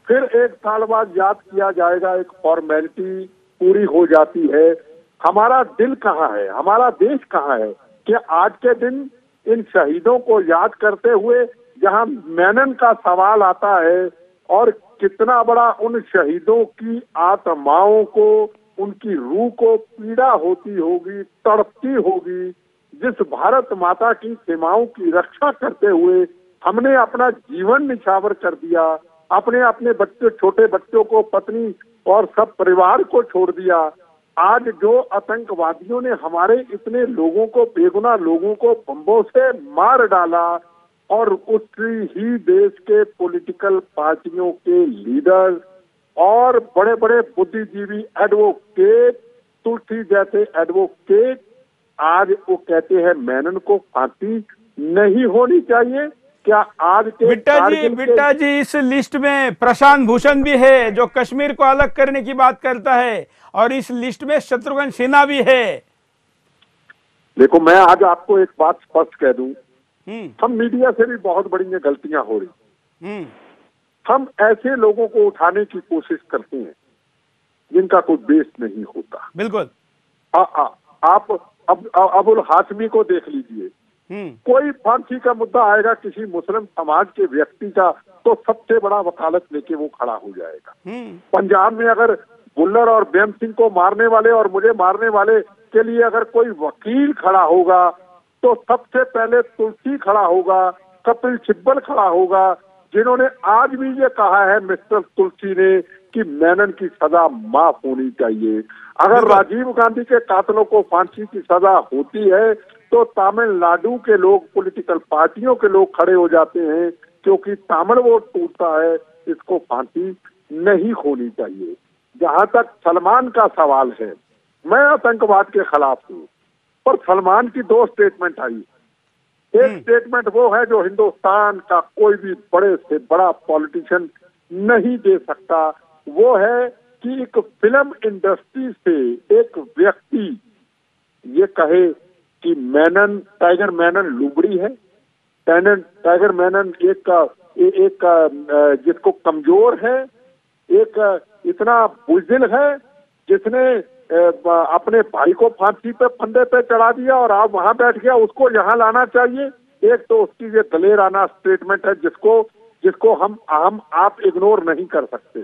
फिर 1 साल बाद याद किया जाएगा, एक फॉर्मेलिटी पूरी हो जाती है। हमारा दिल कहाँ है, हमारा देश कहाँ है कि आज के दिन इन शहीदों को याद करते हुए जहाँ मेनन का सवाल आता है, और कितना बड़ा उन शहीदों की आत्माओं को, उनकी रूह को पीड़ा होती होगी, तड़पती होगी, जिस भारत माता की सीमाओं की रक्षा करते हुए हमने अपना जीवन निछावर कर दिया, अपने अपने बच्चे, छोटे बच्चों को, पत्नी और सब परिवार को छोड़ दिया। आज जो आतंकवादियों ने हमारे इतने लोगों को, बेगुनाह लोगों को बम्बों से मार डाला, और उसी ही देश के पॉलिटिकल पार्टियों के लीडर और बड़े बड़े बुद्धिजीवी एडवोकेट, तुलसी जैसे एडवोकेट, आज वो कहते हैं मेनन को फांसी नहीं होनी चाहिए। क्या आज के बिट्टा जी इस लिस्ट में प्रशांत भूषण भी है, जो कश्मीर को अलग करने की बात करता है, और इस लिस्ट में शत्रुघ्न सिन्हा भी है। देखो, मैं आज आपको एक बात स्पष्ट कह दूं, हम मीडिया से भी बहुत बड़ी गलतियां हो रही। हम ऐसे लोगों को उठाने की कोशिश करते हैं जिनका कोई बेस नहीं होता। बिल्कुल। आप अबुल हाशमी को देख लीजिए, कोई फांसी का मुद्दा आएगा किसी मुस्लिम समाज के व्यक्ति का, तो सबसे बड़ा वकालत लेके वो खड़ा हो जाएगा। पंजाब में अगर बुल्लर और बेम सिंह को मारने वाले और मुझे मारने वाले के लिए अगर कोई वकील खड़ा होगा, तो सबसे पहले तुलसी खड़ा होगा, कपिल सिब्बल खड़ा होगा, जिन्होंने आज भी ये कहा है, मिस्टर तुलसी ने, कि मेनन की सजा माफ होनी चाहिए। अगर राजीव गांधी के कातलों को फांसी की सजा होती है, तो तमिलनाडु के लोग, पॉलिटिकल पार्टियों के लोग खड़े हो जाते हैं, क्योंकि तमिल वोट टूटता है, इसको फांसी नहीं होनी चाहिए। जहां तक सलमान का सवाल है, मैं आतंकवाद के खिलाफ हूँ, पर सलमान की 2 स्टेटमेंट आई। एक स्टेटमेंट वो है जो हिंदुस्तान का कोई भी बड़े से बड़ा पॉलिटिशियन नहीं दे सकता, वो है कि एक फिल्म इंडस्ट्री से एक व्यक्ति ये कहे कि मेनन, टाइगर मेनन लुबड़ी है, टाइगर मेनन एक जिसको कमजोर है, एक इतना बुज़दिल है जिसने अपने भाई को फांसी पे फंदे पे चढ़ा दिया और आप वहां बैठ गया, उसको यहाँ लाना चाहिए। एक तो उसकी ये दलेराना स्टेटमेंट है जिसको हम आप इग्नोर नहीं कर सकते।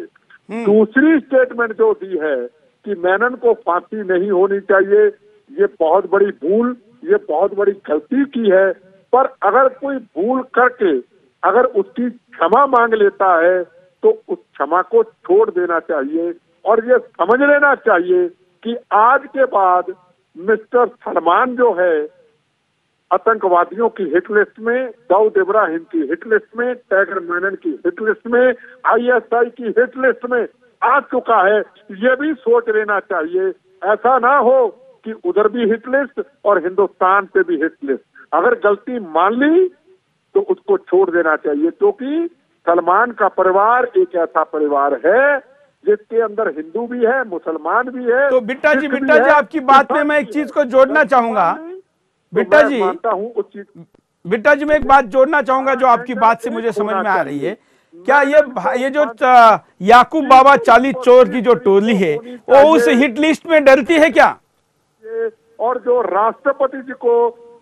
दूसरी स्टेटमेंट जो दी है कि मेनन को फांसी नहीं होनी चाहिए, ये बहुत बड़ी भूल, ये बहुत बड़ी गलती की है। पर अगर कोई भूल करके अगर उसकी क्षमा मांग लेता है तो उस क्षमा को छोड़ देना चाहिए और ये समझ लेना चाहिए कि आज के बाद मिस्टर सलमान जो है आतंकवादियों की हिट लिस्ट में, दाऊद इब्राहिम की हिट लिस्ट में, टाइगर मेनन की हिट लिस्ट में, ISI की हिट लिस्ट में आ चुका है। ये भी सोच लेना चाहिए, ऐसा ना हो कि उधर भी हिट लिस्ट और हिंदुस्तान पे भी हिट लिस्ट। अगर गलती मान ली तो उसको छोड़ देना चाहिए, क्योंकि सलमान का परिवार एक ऐसा परिवार है जिसके अंदर हिंदू भी है, मुसलमान भी है। तो बिट्टा जी आपकी बात में मैं एक चीज को जोड़ना चाहूंगा। बिट्टा जी मानता हूँ उस चीज, बिट्टा जी मैं एक बात जोड़ना चाहूंगा जो आपकी बात से मुझे समझ में आ रही है। क्या ये जो याकूब बाबा 40 चोर की जो टोली है वो उस हिट लिस्ट में डरती है क्या? और जो राष्ट्रपति जी को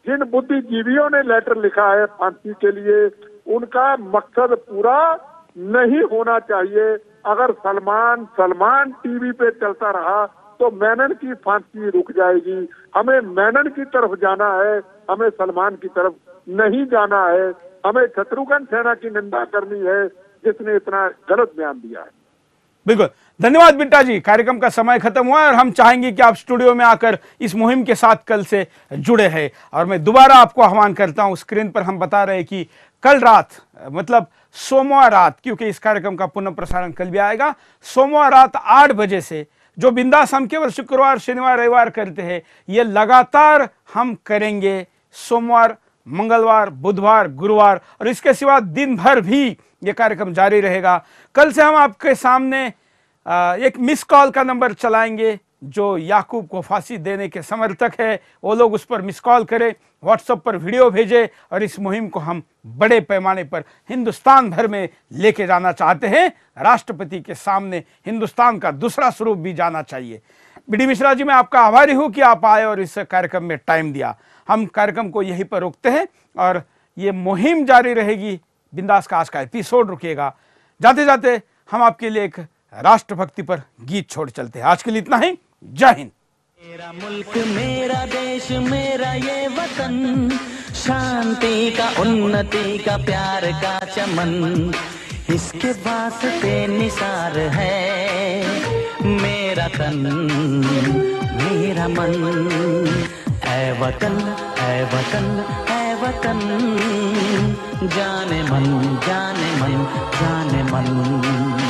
जिन बुद्धिजीवियों ने लेटर लिखा है फांसी के लिए, उनका मकसद पूरा नहीं होना चाहिए। अगर सलमान टीवी पे चलता रहा तो मेनन की फांसी रुक जाएगी। हमें मेनन की तरफ जाना है, हमें सलमान की तरफ नहीं जाना है। हमें शत्रुघ्न सिन्हा की निंदा करनी है जिसने इतना गलत बयान दिया है। बिल्कुल, धन्यवाद बिट्टा जी। कार्यक्रम का समय खत्म हुआ और हम चाहेंगे कि आप स्टूडियो में आकर इस मुहिम के साथ कल से जुड़े हैं। और मैं दोबारा आपको आह्वान करता हूं, स्क्रीन पर हम बता रहे हैं कि कल रात मतलब सोमवार रात, क्योंकि इस कार्यक्रम का पुनः प्रसारण कल भी आएगा, सोमवार रात 8 बजे से जो बिंदास हम केवल शुक्रवार, शनिवार, रविवार करते हैं, ये लगातार हम करेंगे सोमवार, मंगलवार, बुधवार, गुरुवार और इसके सिवा दिन भर भी ये कार्यक्रम जारी रहेगा। कल से हम आपके सामने एक मिस कॉल का नंबर चलाएंगे। जो याकूब को फांसी देने के समर्थक है वो लोग उस पर मिस कॉल करें, व्हाट्सएप पर वीडियो भेजें और इस मुहिम को हम बड़े पैमाने पर हिंदुस्तान भर में लेके जाना चाहते हैं। राष्ट्रपति के सामने हिंदुस्तान का दूसरा स्वरूप भी जाना चाहिए। BD मिश्रा जी, मैं आपका आभारी हूं कि आप आए और इस कार्यक्रम में टाइम दिया। हम कार्यक्रम को यहीं पर रोकते हैं और ये मुहिम जारी रहेगी। बिंदास का आज का एपिसोड रुकेगा। जाते जाते हम आपके लिए एक राष्ट्रभक्ति पर गीत छोड़ चलते हैं। आज के लिए इतना ही। जय हिंद। मेरा मुल्क, मेरा देश, मेरा ये वतन, शांति का, उन्नति का, प्यार का चमन, इसके वास्ते निसार है मेरा तन, मेरा मन। ऐ वतन, ऐ वतन, ऐ वतन, जाने मन, जाने मन, जाने मन।